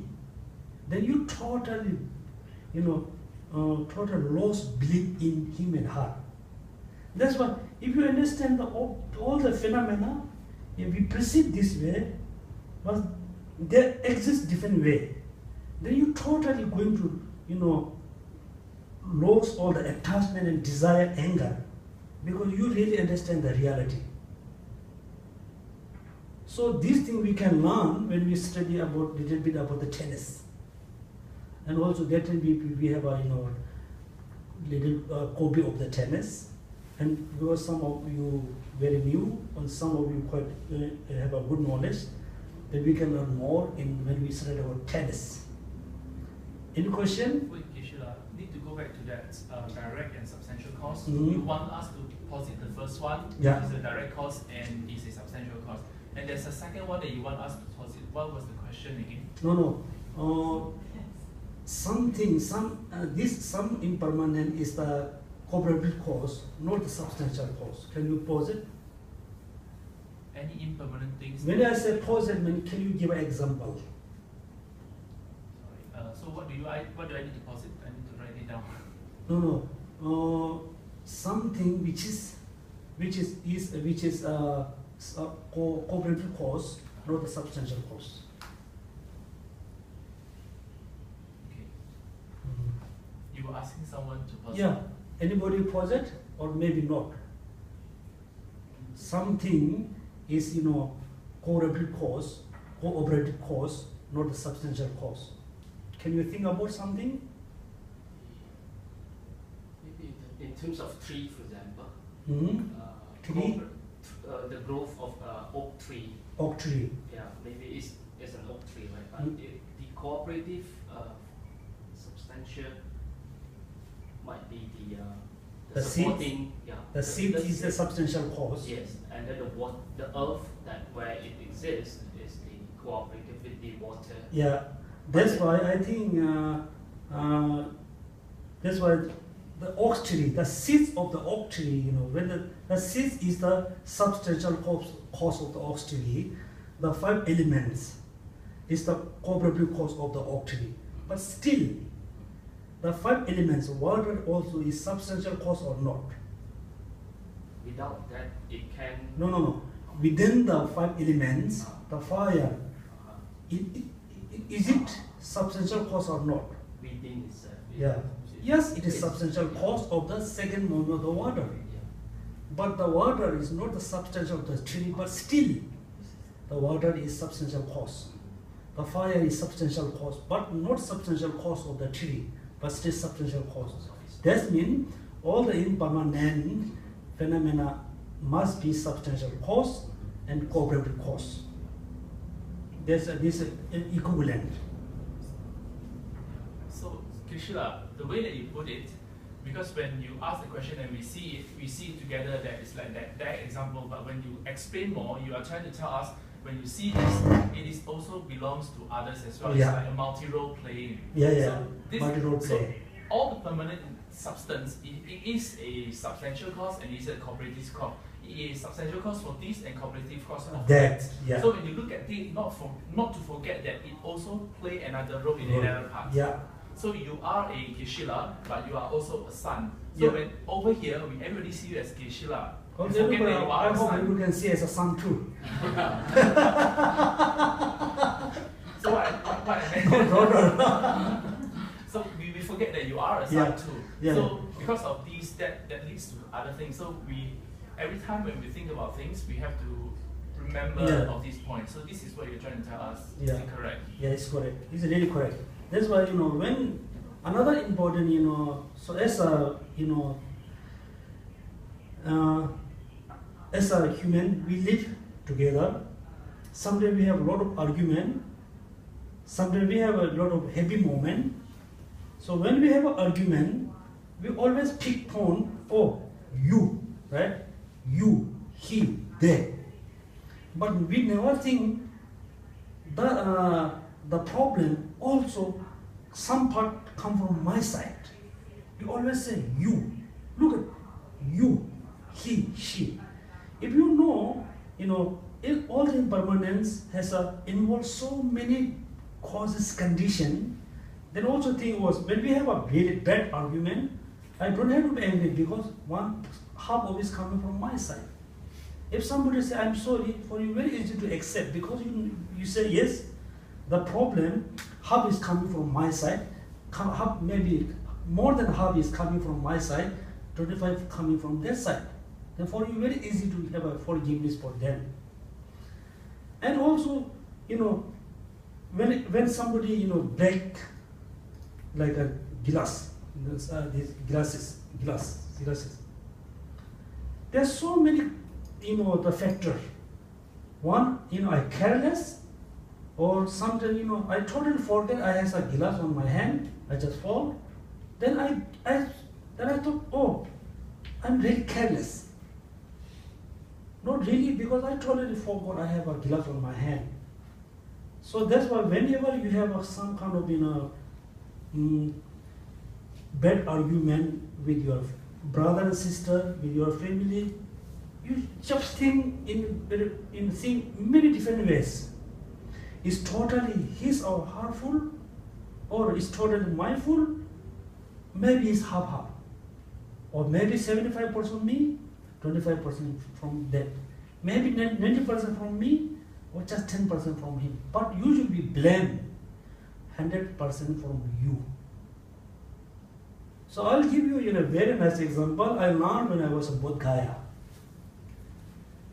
then you totally, total lost belief in him and her. That's why if you understand all the phenomena, if we perceive this way, but there exists different way, then you totally going to, lose all the attachment and desire, anger, because you really understand the reality. So this thing we can learn when we study about little bit about the tennis, and also that we have a little copy of the tennis, and because some of you very new and some of you quite have a good knowledge, then we can learn more when we study about tennis. Any question? Wait, Kishila, need to go back to that direct and substantial cause. Mm-hmm. You want us to posit the first one, Yeah. which is a direct cause and is a substantial cause. And there's a second one that you want us to posit. What was the question again? No. Some impermanent is the cooperative cause, not the substantial cause. Can you pause it? Any impermanent things? When I say pause it, can you give an example? Sorry. So what do I need to posit? I need to write it down. No. Something which is cooperative cause, not the substantial cause. Okay. You were asking someone to posit. Yeah. Anybody pause it or maybe not? Something is cooperative cause, not the substantial cause. Can you think about something? Maybe in terms of tree, for example, Tree? The growth of oak tree. Oak tree. Yeah, maybe it's an oak tree, right? But the cooperative substantial might be The seed? supporting. Yeah. The seed is the substantial cause. Yes, and then the earth where it exists is the cooperative with the water. Yeah, that's why I think that's why the oak tree, the seeds of the oak tree, when the seed is the substantial cause of the oak tree, the 5 elements is the cooperative cause of the oak tree. But still, the 5 elements, water also is substantial cause or not? Without that, it can. No. Within the 5 elements, the fire, is it substantial cause or not? Within itself. Yeah. Yes, it is substantial cause of the second movement of the water. Yeah. But the water is not the substantial of the tree, but still the water is substantial cause. The fire is substantial cause, but not substantial cause of the tree, but still substantial cause. That means all the impermanent phenomena must be substantial cause and cooperative cause. This is equivalent. So Kishila, the way that you put it, because when you ask the question and we see it together, that it's like that example, but when you explain more, you are trying to tell us, when you see this, it is also belongs to others as well. Yeah. It's like a multi-role playing. Yeah, yeah. So Multi-role play. So all the permanent substance, it is a substantial cost and it is a cooperative cost. It is substantial cost for this and cooperative cost of that. Yeah. So when you look at it, not to forget that it also play another role in another part. Yeah. So you are a Kishila, but you are also a son. So Yeah. when over here, everybody see you as Kishila. Okay, Forget that you I are a hope son. you can see as a son too. So what I meant. No. So we forget that you are a son Yeah. too. Yeah. So because of these, that leads to other things. So every time when we think about things, we have to remember Yeah. of these points. So this is what you're trying to tell us. Yeah. Is it correct? Yeah, it's correct. It's really correct. That's why, when another important, so as a, as a human, we live together. Sometimes we have a lot of argument. Sometimes we have a lot of happy moment. So when we have an argument, we always pick on, oh, you, right? You, he, they. But we never think that the problem also some part come from my side. We always say you. Look at you, he, she. If you know, if all the impermanence has involved so many causes, condition, then also thing was when we have a really bad argument, I don't have to be angry because one half of it is coming from my side. If somebody say I'm sorry, for you very easy to accept because you say yes, the problem half is coming from my side, half maybe more than half is coming from my side, 25 coming from their side. Therefore, you very easy to have a forgiveness for them. And also, when somebody break like a glass, these glasses. There's so many the factor. One, I careless, or sometimes I totally forget I have a glass on my hand. I just fall. Then I thought, oh, I'm really careless. Not really, because I totally forgot I have a glass on my hand. So that's why whenever you have some kind of bad argument with your brother and sister, with your family, you just think in many different ways. Is totally his or her fault, or is totally my fault? Maybe it's half, or maybe 75% me, 25% from them. Maybe 90% from me, or just 10% from him. But you should be blamed 100% from you. So I'll give you a very nice example I learned when I was in Bodh Gaya.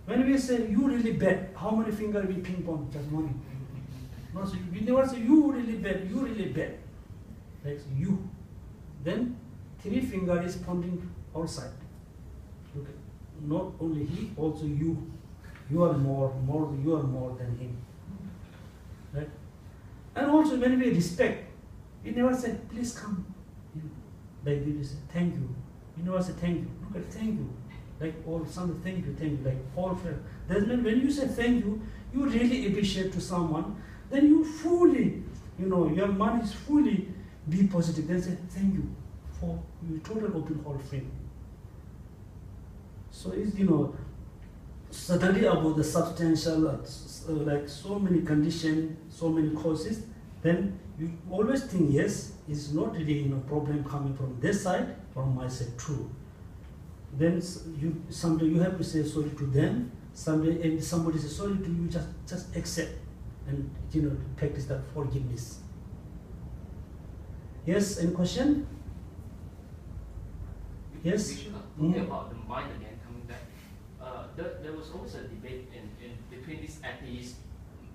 When we say you really bad, how many fingers we ping pong? Just one. No, so we never say you really bad, you really bad. Like you. Then 3 fingers is pointing outside. Okay. Not only he, also you. You are more than him. Right? And also when we respect, we never say, please come. Like we say, thank you. We never say thank you. Look at thank you. Like all something, thank you, like all friends. That means when you say thank you, you really appreciate to someone, then you fully, your mind is fully be positive. Then say thank you for your total open heart frame. So it's suddenly about the substantial, like so many conditions, so many causes, then you always think yes, it's not really problem coming from this side, from my side too. Then someday you have to say sorry to them. Someday if somebody says sorry to you, just accept and practice that forgiveness. Yes, any question? Yes. Talking about the mind again, coming back. There was always a debate in between these atheists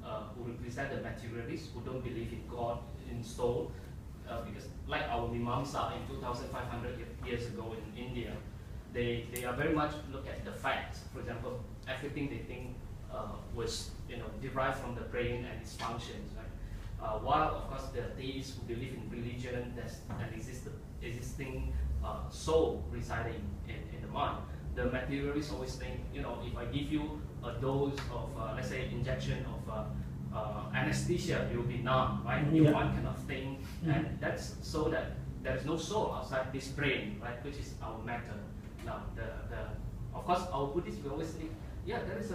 who represent the materialists who don't believe in God, in soul, because like our Mimamsa in 2,500 years ago in India. They are very much look at the facts. For example, everything they think was derived from the brain and its functions, right? While of course the theists who believe in religion, there's an existing soul residing in the mind. The materialists always think, you know, if I give you a dose of, let's say, injection of anesthesia, you'll be numb, right? Yeah. Your mind cannot think, and that's so that there is no soul outside this brain, right? Which is our matter. Now, of course, our Buddhists will always think, yeah, there is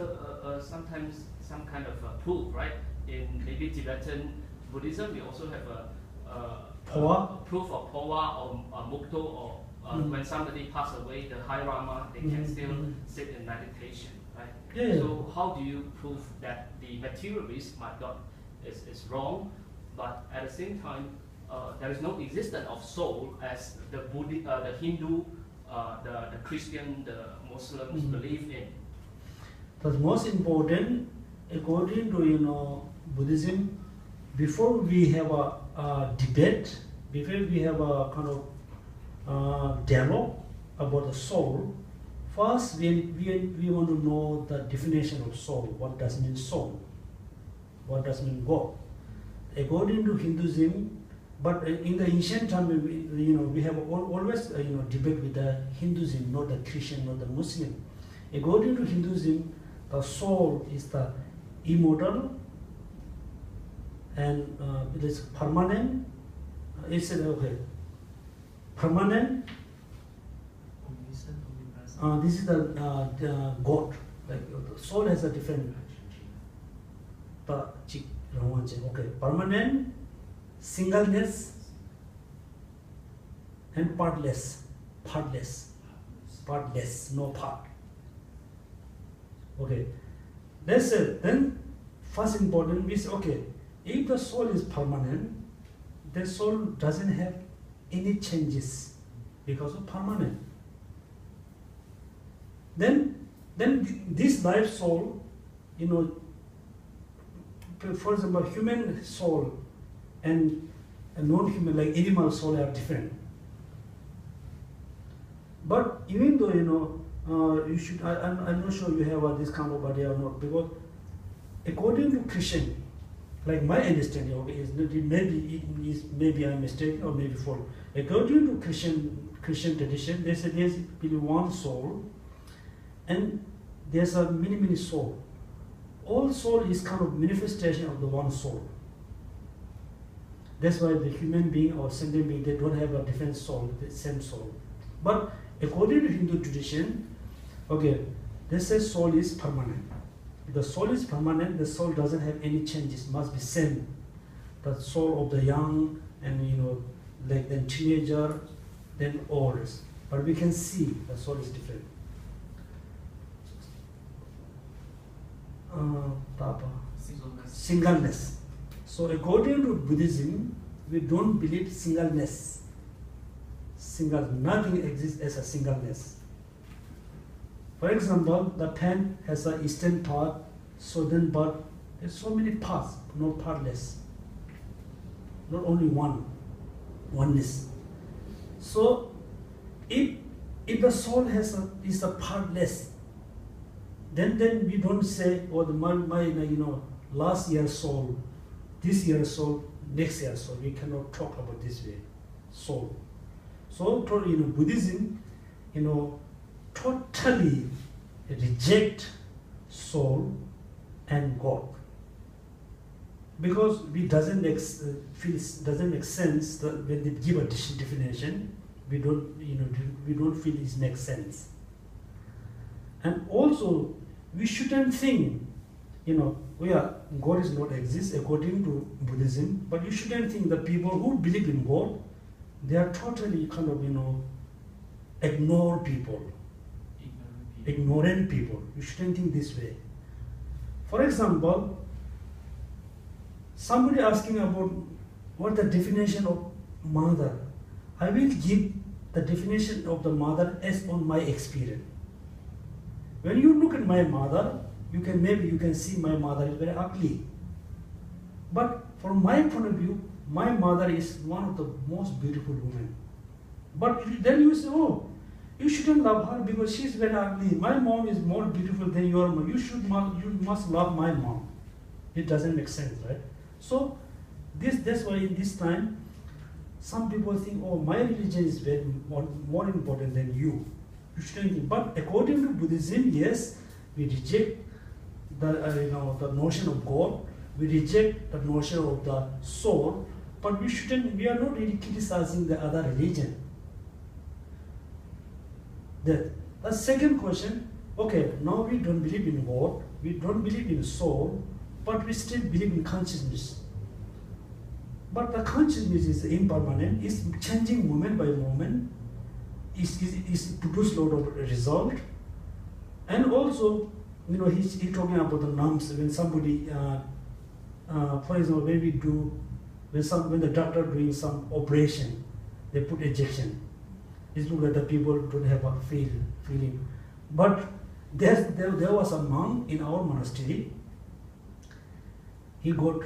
sometimes some kind of proof, right? In maybe Tibetan Buddhism, we also have a proof of Powa or Mukto, or when somebody passes away, the High Rama, they can still sit in meditation, right? Yeah. So how do you prove that the materialist might not is wrong, but at the same time, there is no existence of soul as the the Hindu, the Christian, the Muslims believe in? The most important, according to Buddhism, before we have a debate, before we have a kind of dialogue about the soul, first we want to know the definition of soul. What does mean soul? What does mean God? According to Hinduism, but in the ancient time, we have always debate with the Hinduism, not the Christian, not the Muslim. According to Hinduism, the soul is the immortal and it is permanent. It's permanent. This is the God. Like the soul has a different. Okay, permanent, singleness, and partless, no part. Okay, that's it. Then first important is, okay, if the soul is permanent, the soul doesn't have any changes because of permanent. Then this life soul, for example, human soul and a non-human, like animal soul, are different. But even though you should, I'm not sure you have this kind of idea or not, because according to Christian, like my understanding of it is that maybe I'm mistaken or maybe false. According to Christian tradition, they say there's really one soul, and there's a many soul. All soul is kind of manifestation of the one soul. That's why the human being or sentient being, they don't have a different soul, the same soul. But according to Hindu tradition, okay, they say soul is permanent. If the soul is permanent, the soul doesn't have any changes, must be same. The soul of the young and like then teenager, then old. But we can see the soul is different. Singleness. So according to Buddhism, we don't believe singleness. Nothing exists as a singleness. For example, the pen has an eastern part, southern part. There's so many parts, no partless. Not only oneness. So if the soul is a partless, then we don't say, oh, my last year's soul, this year's soul, next year's soul. We cannot talk about this way, soul. So Buddhism, totally reject soul and God, because it doesn't make sense that when they give a definition, we don't feel it makes sense. And also, we shouldn't think, God is not exist according to Buddhism, but you shouldn't think the people who believe in God, they are totally kind of, ignorant people. You shouldn't think this way. For example, somebody asking about what the definition of mother. I will give the definition of the mother as on my experience. When you look at my mother, you can see my mother is very ugly. But from my point of view, my mother is one of the most beautiful women. But then you say, oh, you shouldn't love her because she's very ugly. My mom is more beautiful than your mom. You must love my mom. It doesn't make sense, right? So That's why in this time, some people think, oh, my religion is very more important than you. You shouldn't think. But according to Buddhism, yes, we reject the the notion of God. We reject the notion of the soul. But we shouldn't. We are not really criticizing the other religion. The second question. Okay, now we don't believe in God. We don't believe in soul, but we still believe in consciousness. But the consciousness is impermanent, it's changing moment by moment, is produce a lot of result. And also, he's talking about the numbs. When somebody, for example, when the doctor doing some operation, they put injection. It's look like the people don't have a feeling. But there was a monk in our monastery. He got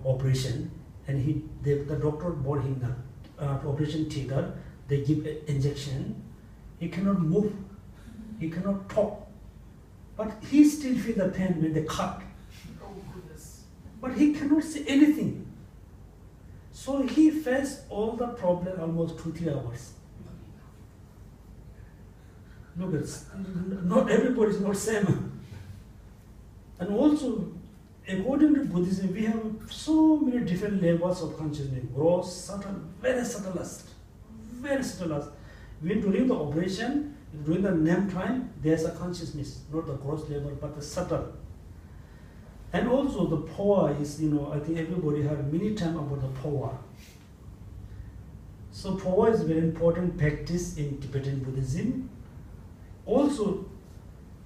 operation, and the doctor brought him the operation theater. They give an injection. He cannot move. He cannot talk. But he still feel the pain when they cut. Oh goodness. But he cannot say anything. So he faced all the problem almost 2-3 hours. Look at, not everybody is not same. And also, according to Buddhism, we have so many different levels of consciousness. Gross, subtle, very subtlest. Very subtlest. When during the operation, during the name time, there's a consciousness, not the gross level, but the subtle. And also the power is, I think everybody heard many times about the power. So power is very important practice in Tibetan Buddhism. Also,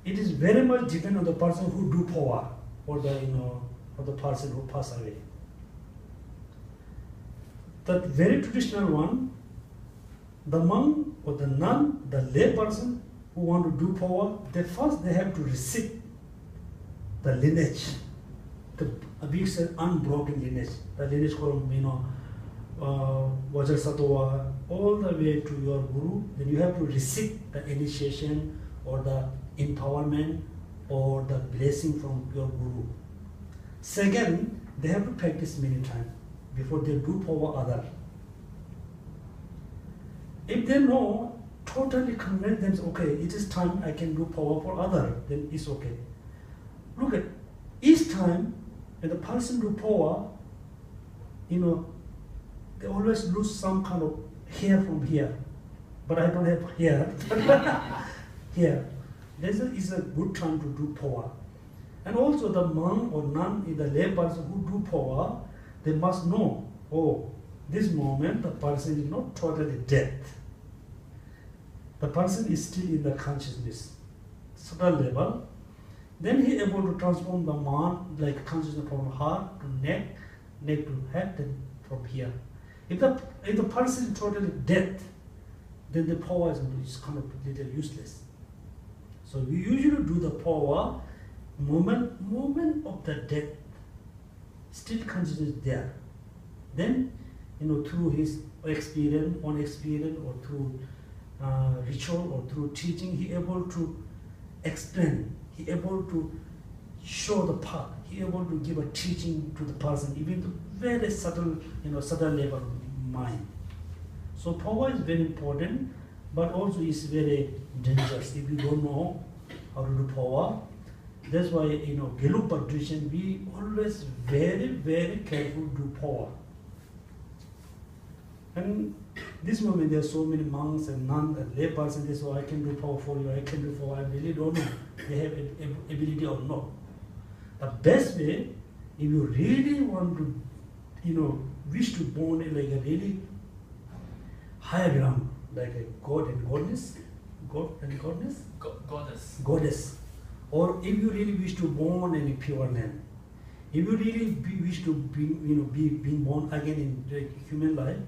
it is very much depend on the person who do power, or the or the person who pass away. That very traditional one, the monk or the nun, the lay person who want to do power, they have to receive the lineage, we say unbroken lineage. The lineage called Vajrasattva, all the way to your guru. Then you have to receive the initiation or the empowerment or the blessing from your guru. Second, they have to practice many times before they do power other. If they know, totally convince them, okay, it is time I can do power for other, then it's okay. Look at, each time when the person do power, they always lose some kind of hair from here. But I don't have hair. Here. This is a good time to do power. And also the monk or nun, the lay person who do power, they must know, oh, this moment the person is not totally dead. The person is still in the consciousness, subtle level. Then he is able to transform the mind, like consciousness from heart to neck, neck to head, then from here. If the person is totally dead, then the power is kind of little useless. So we usually do the power moment of the death, still consciousness there. Then, through his experience, or through ritual or through teaching, he able to explain, he able to show the path, he able to give a teaching to the person, even to very subtle, subtle level of mind. So power is very important, but also is very dangerous if you don't know how to do power. That's why, Gelugpa tradition, we always very, very careful to do power. And this moment there are so many monks and nuns and lay persons, they say, I can do power for you, I can do power. I really don't know they have ability or not. The best way, if you really want to, wish to born in like a really higher realm, like a god and goddess, goddess. Or if you really wish to born in a pure land, if you really wish to be being born again in the human life,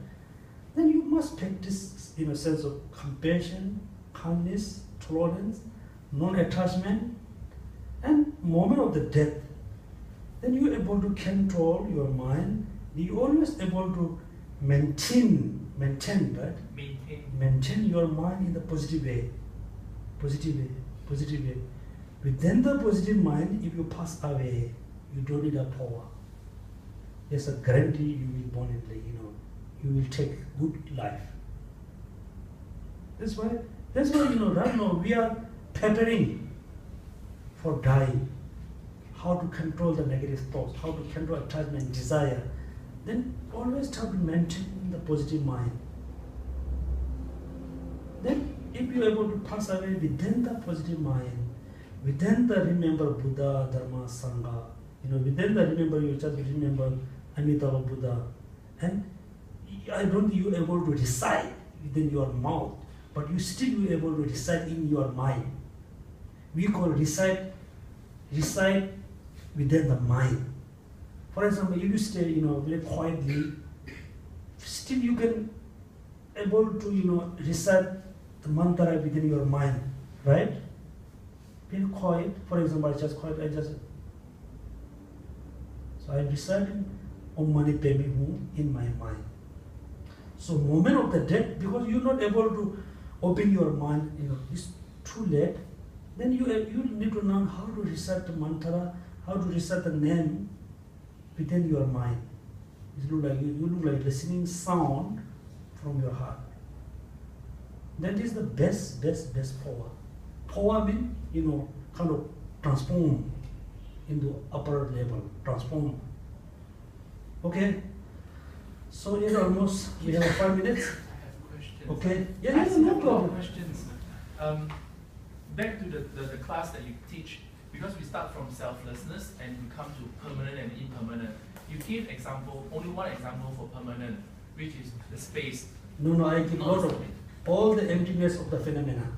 then you must practice sense of compassion, kindness, tolerance, non-attachment, and moment of the death. Then you are able to control your mind. You always able to maintain your mind in the positive way. Within the positive mind, if you pass away, you don't need a power. there's a guarantee you will born in the, you will take good life. That's why, right now we are preparing for dying. How to control the negative thoughts, how to control attachment, desire. Then always try to maintain the positive mind. Then if you are able to pass away within the positive mind, within the remember Buddha, Dharma, Sangha, within the remember, you just remember Amitabha Buddha. And I don't think you are able to recite within your mouth, but you still you are able to recite in your mind. We call recite within the mind. For example, if you stay, very quietly, still you can able to, recite the mantra within your mind, right? Be quiet. For example, so I'm reciting Om Mani Padme Hum in my mind. So moment of the death, because you're not able to open your mind, it's too late. Then you need to learn how to recite the mantra, how to recite the name within your mind. You look like listening sound from your heart. That is the best power. Power means, kind of transform into upper level, transform. Okay? So almost, we have 5 minutes. I have questions. Okay? I Yeah, still no have a lot of problem. questions. Back to the class that you teach, because we start from selflessness and we come to permanent and impermanent. You give only one example for permanent, which is the space. No, I give lot of all the emptiness of the phenomena.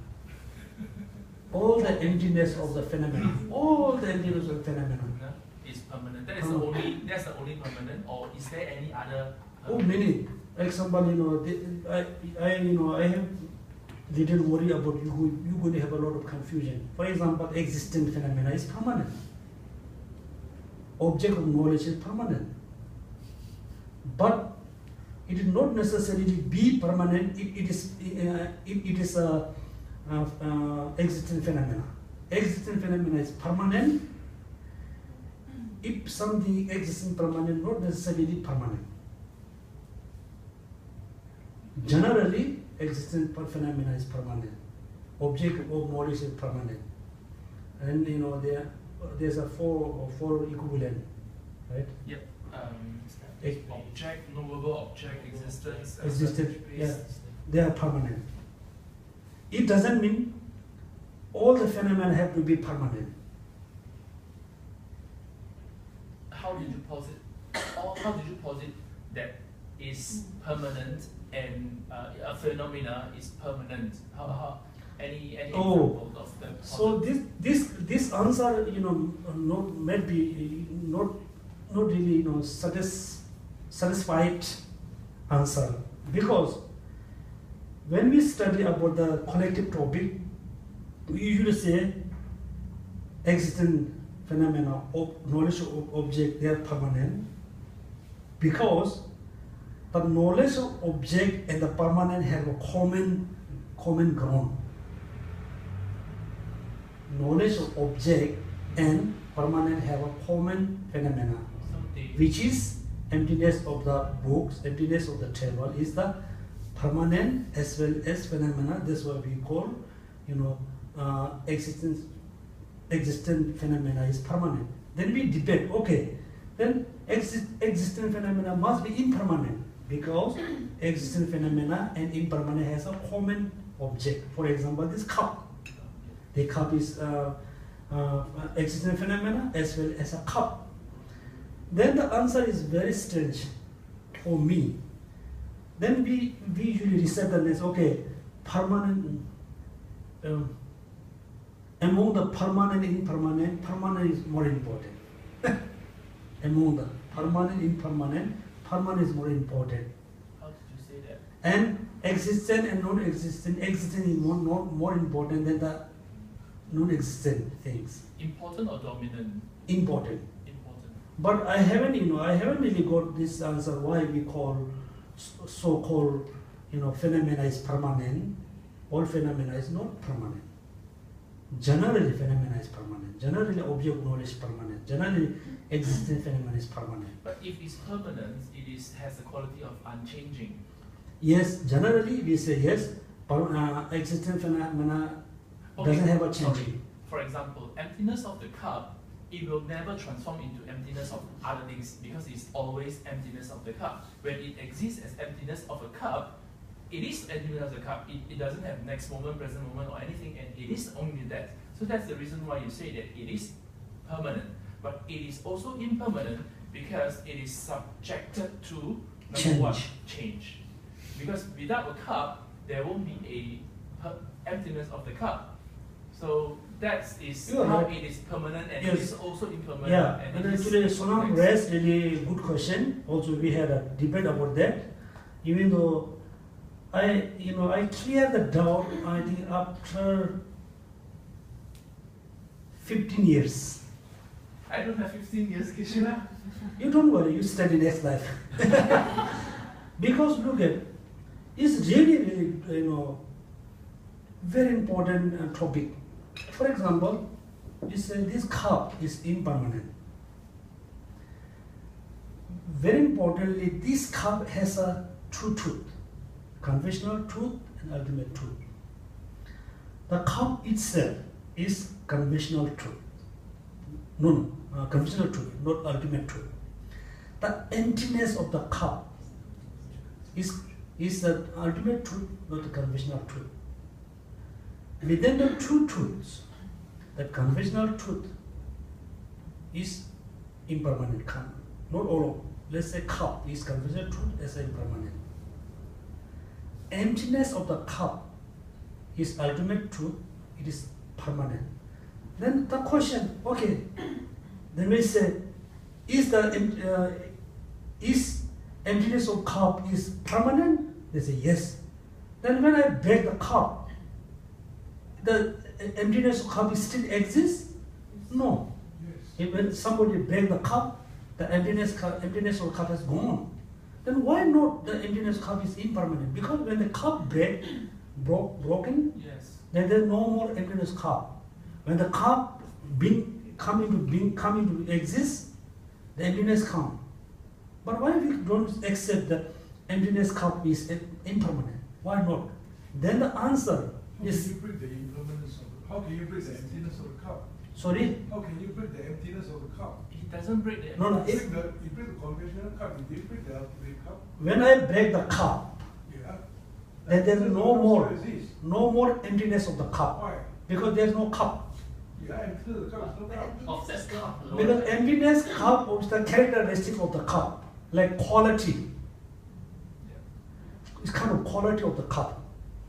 All the emptiness of the phenomena. All the emptiness of the phenomena. Is permanent. That's the only permanent, or is there any other? Oh, many. Example, I have little worry about you. You're going to have a lot of confusion. For example, existent phenomena is permanent. Object of knowledge is permanent. But it is not necessarily be permanent if it is a existent phenomena. Existent phenomena is permanent. If something exists permanent, not necessarily permanent. Generally, existent phenomena is permanent. Object of knowledge is permanent. And there's a four equivalent, right? Yep. Object, knowable object, existence. Existent, yeah. They are permanent. It doesn't mean all the phenomena have to be permanent. How did you posit that is permanent and a phenomena is permanent? Any example of that? So this answer, not really satisfied answer, because when we study about the collective topic, we usually say existent phenomena of knowledge of object, they are permanent, because the knowledge of object and the permanent have a common ground. Knowledge of object and permanent have a common phenomena, which is emptiness of the books, emptiness of the table is the permanent as well as phenomena. That's what we call, existent phenomena is permanent. Then we debate, okay, then existent phenomena must be impermanent, because existent phenomena and impermanent has a common object. For example, this cup. The cup is existent phenomena as well as a cup. Then the answer is very strange for me. Then we usually reset the list, okay, permanent, among the permanent and impermanent, permanent is more important. Among the permanent and impermanent, permanent is more important. How did you say that? And existent and non-existent, existent is more important than the non-existent things. Important or dominant? Important. Important. But I haven't really got this answer why we call so-called, phenomena is permanent. All phenomena is not permanent. Generally, phenomena is permanent. Generally, object of knowledge is permanent. Generally, existing phenomena is permanent. But if it's permanent, has the quality of unchanging. Yes, generally we say yes, existing phenomena doesn't have a sorry. changing. For example, emptiness of the cup, it will never transform into emptiness of other things because it's always emptiness of the cup. When it exists as emptiness of a cup, it is emptiness of the cup. It doesn't have next moment, present moment, or anything, and it is only that. So that's the reason why you say that it is permanent. But it is also impermanent because it is subjected to number one, change. Because without a cup, there won't be a emptiness of the cup. So that is how it is permanent and it is also impermanent. Yeah, and actually Sonam raised really good question. Also we had a debate about that. Even though I cleared the doubt, I think after 15 years. I don't have 15 years, Kishina. You don't worry, you study next life. Because look at, it's really, very important topic. For example, you say this cup is impermanent. Very importantly, this cup has a two truth, conventional truth and ultimate truth. The cup itself is conventional truth. Conventional truth, not ultimate truth. The emptiness of the cup is the ultimate truth, not the conventional truth. Within the two truths, the conventional truth is impermanent. Not all of them. Let's say cup is conventional truth as impermanent. Emptiness of the cup is ultimate truth, it is permanent. Then the question, okay, then we say, is emptiness of cup is permanent? They say yes. Then when I break the cup, the emptiness of cup still exists? No. Yes. When somebody break the cup, the emptiness of cup is gone. Then why not the emptiness of cup is impermanent? Because when the cup broken, yes, then there's no more emptiness cup. When the cup come into exist, the emptiness come. But why we don't accept that emptiness cup is impermanent? Why not? Then the answer is. How can you break the emptiness of the cup? Sorry? How can you break the emptiness of the cup? it doesn't break the No. You break the conventional cup, you didn't break the ultimate cup. When I break the cup, Yeah. then there's no more emptiness of the cup. Why? Because there's no cup. Yeah, emptiness of the cup is no cup. Of that cup alone. Because emptiness cup is the characteristic of the cup, like quality. It's kind of quality of the cup.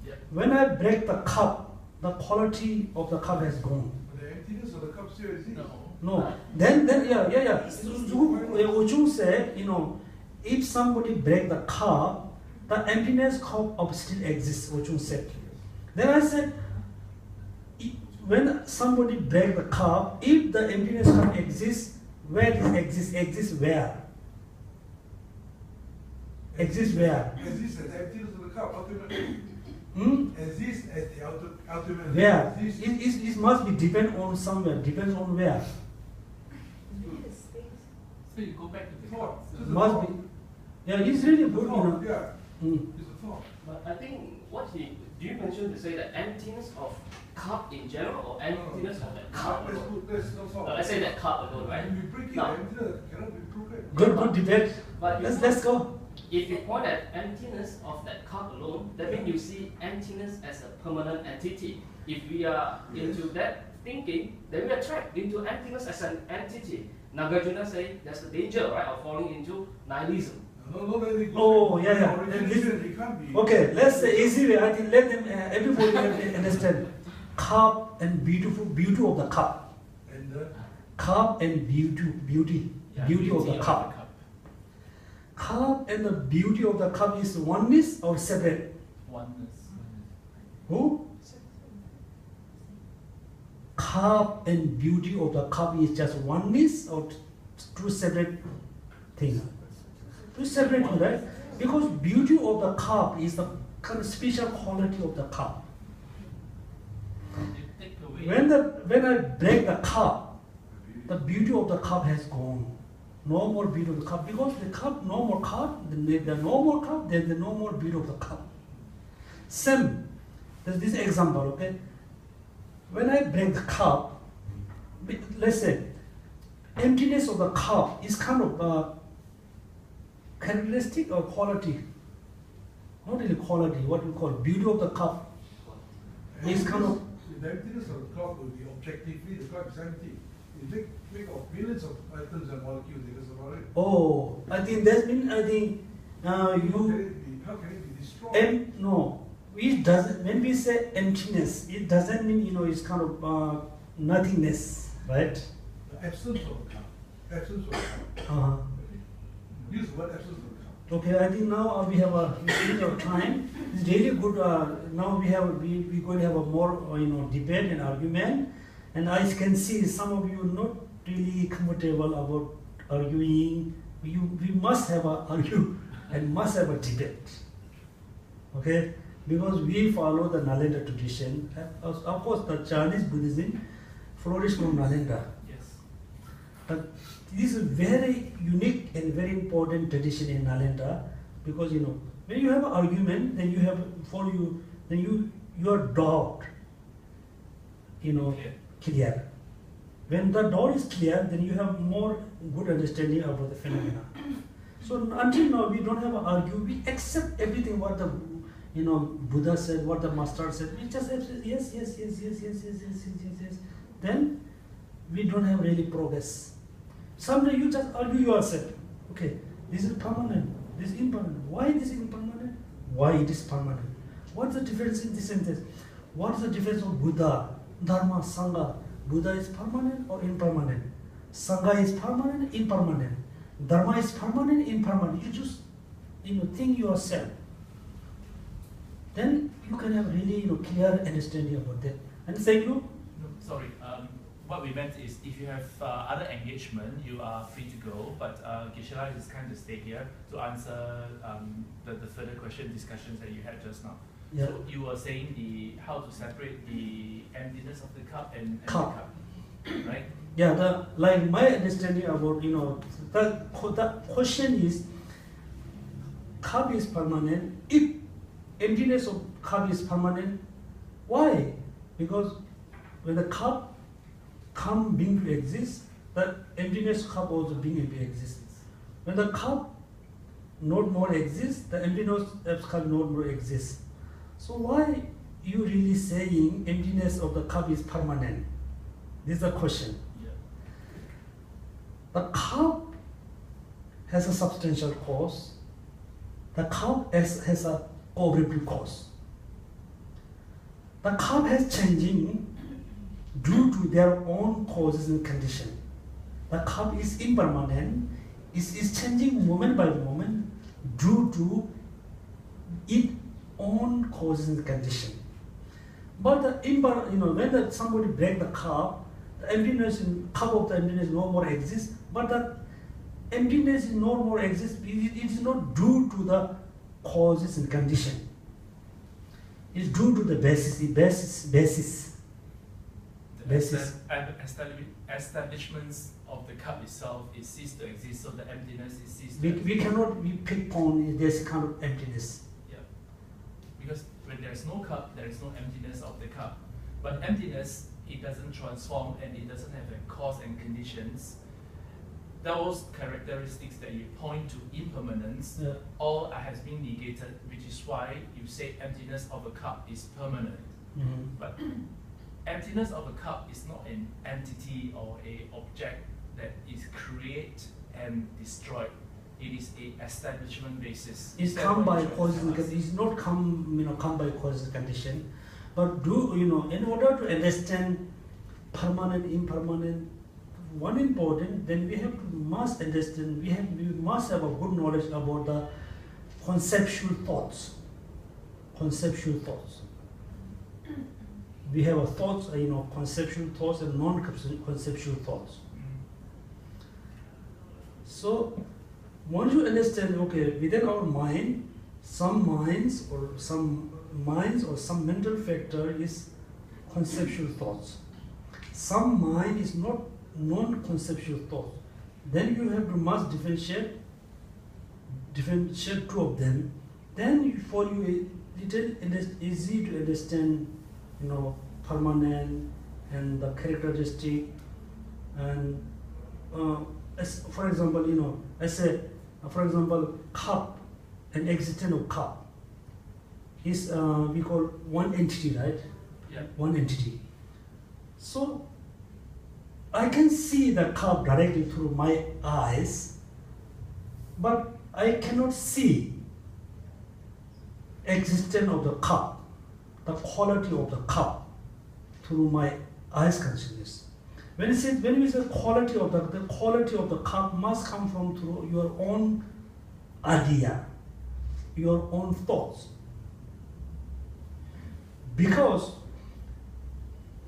Yeah. When I break the cup, the quality of the cup has gone. But the emptiness of the cup still exists. No. Then yeah. Ujung said, if somebody break the cup, the emptiness cup of still exists, Ujung said. Then I said, when somebody break the cup, if the emptiness cup exists, where it exists? Exists where? Exists where? Exists as the emptiness of the cup, ultimately. Exists as the ultimate. Where? It must be depend on somewhere. Depends on where. So you go back to the Thought. Must be. Yeah, it's really good, Yeah. Mm. It's a thought. But I think do you mention to say that emptiness of cup in general or emptiness of the cup alone? That's no thought. Let's say that cup alone, right? When you break it, Now, the emptiness cannot be broken. Good debate. But Let's go. If you point at emptiness of that cup alone, that means you see emptiness as a permanent entity. If we are into that thinking, then we are trapped into emptiness as an entity. Nagarjuna say there's a danger, right, of falling into nihilism. Oh, yeah. It can't be. Okay, let's say easy way. I think let them everybody understand. Cup and beauty of the cup. And Cup and beauty of the cup. Cup and the beauty of the cup is oneness or separate? Oneness. Who? Cup and beauty of the cup is just oneness or two separate things? Two separate things, right? Because beauty of the cup is the kind of special quality of the cup. You take away when I break the cup, the beauty of the cup has gone. No more beauty of the cup because the cup, no more cup, the no more cup, then the no more beauty of the cup. Same, there's this example, okay? When I break the cup, let's say, emptiness of the cup is kind of characteristic or quality. Not really quality, what we call beauty of the cup. Is kind of. The emptiness of the cup will be objectively, the cup is empty. You make of millions of atoms and molecules, that's about it. Oh, I think that means, I think How can it be destroyed? No, it doesn't, when we say emptiness, it doesn't mean, it's kind of nothingness, right? The absence of a cup. Absence of a cup. Uh-huh. Use the word absence of a cup. Okay, I think now we have a bit of time. It's really good. Now we're going to have a more debate and argument, and I can see some of you not really comfortable about arguing. We must have a argue and must have a debate. Okay, because we follow the Nalanda tradition. Of course, the Chinese Buddhism flourished from Nalanda. Yes. But this is a very unique and very important tradition in Nalanda because when you have an argument, then you have your doubt clear. When the doubt is clear, then you have more good understanding about the phenomena. So until now we don't have an argue, we accept everything what the Buddha said, what the master said, we just accept yes. Then we don't have really progress. Someday you just argue yourself. Okay, this is permanent, this is impermanent. Why this is impermanent? Why it is permanent? What's the difference in this and this? What is the difference of Buddha, Dharma, Sangha? Buddha is permanent or impermanent? Sangha is permanent, impermanent. Dharma is permanent, impermanent. You just think yourself. Then you can have really clear understanding about that. And thank you. No, sorry. What we meant is if you have other engagement, you are free to go, but Gisela is kind of stay here to answer the further discussions that you had just now. Yeah. So you were saying how to separate the emptiness of the cup and Cup. the cup, right? Yeah, like my understanding about, the question is, cup is permanent. If emptiness of cup is permanent, why? Because when the cup come being to exist, the emptiness cup also being to exist. When the cup not more exists, the emptiness of cup not more exists. So why you really saying emptiness of the cup is permanent? This is the question. Yeah. The cup has a substantial cause. The cup has a co-operative cause. The cup has changing due to their own causes and condition. The cup is impermanent, is changing moment by moment due to its own causes and condition. But when somebody break the cup, the emptiness in cup of the emptiness no more exists. But the emptiness is no more exists. It is not due to the causes and condition. It's due to the basis. Establishments of the cup itself is ceased to exist, so the emptiness is ceased to We exist. cannot pick on this kind of emptiness. Yeah. Because when there is no cup, there is no emptiness of the cup. But emptiness, it doesn't transform and it doesn't have a cause and conditions. Those characteristics that you point to impermanence, Yeah. all has been negated, which is why you say emptiness of a cup is permanent. Mhm. But emptiness of a cup is not an entity or a object that is created and destroyed. It is a establishment basis. It's That come what by you're causes trying and to conditions. It's not come by causes and condition. But in order to understand permanent, impermanent, one important, then we must understand. We must have a good knowledge about the conceptual thoughts. Conceptual thoughts. We have a thoughts, conceptual thoughts and non-conceptual thoughts. So once you understand, okay, within our mind, some minds or some mental factor is conceptual thoughts. some mind is not non-conceptual thought. Then you have to must differentiate two of them. Then for you it is easy to understand, permanent and the characteristic. And as for example, I say, for example, cup and existence of cup is we call one entity, right? Yeah. One entity. So I can see the cup directly through my eyes, but I cannot see existence of the cup, the quality of the cup through my eyes consciousness. When we say quality of the quality of the cup must come from through your own idea, your own thoughts. Because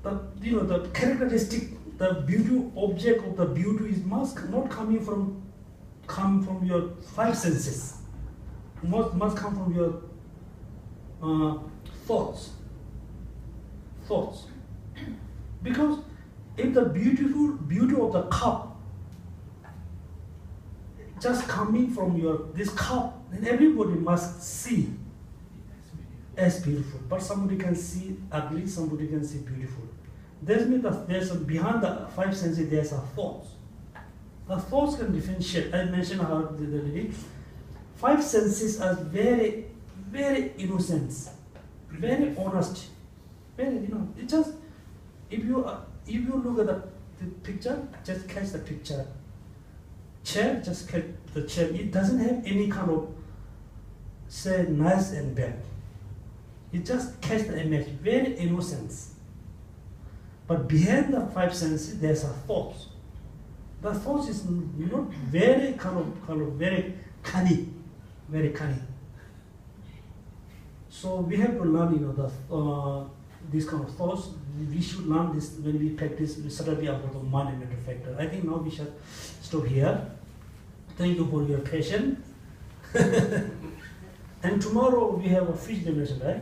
the characteristic, the beauty object of the beauty is must not come from your five senses. Must come from your thoughts. Because if the beauty of the cup just coming from this cup, then everybody must see as beautiful. But somebody can see ugly, somebody can see beautiful. That means that behind the five senses there's a thoughts. The thoughts can differentiate. I mentioned how the five senses are very, very innocent, very honest, very it just if you look at the picture, just catch the picture. Chair, just catch the chair. It doesn't have any kind of say nice and bad. You just catch the image, very innocent. But behind the five senses, there's a thought. The thought is very kind of very cunning, very cunning. So we have to learn, these kind of thoughts. We should learn this when we practice certainly about the mind and mental factor. I think now we should stop here. Thank you for your patience. And tomorrow we have a fish generation, right?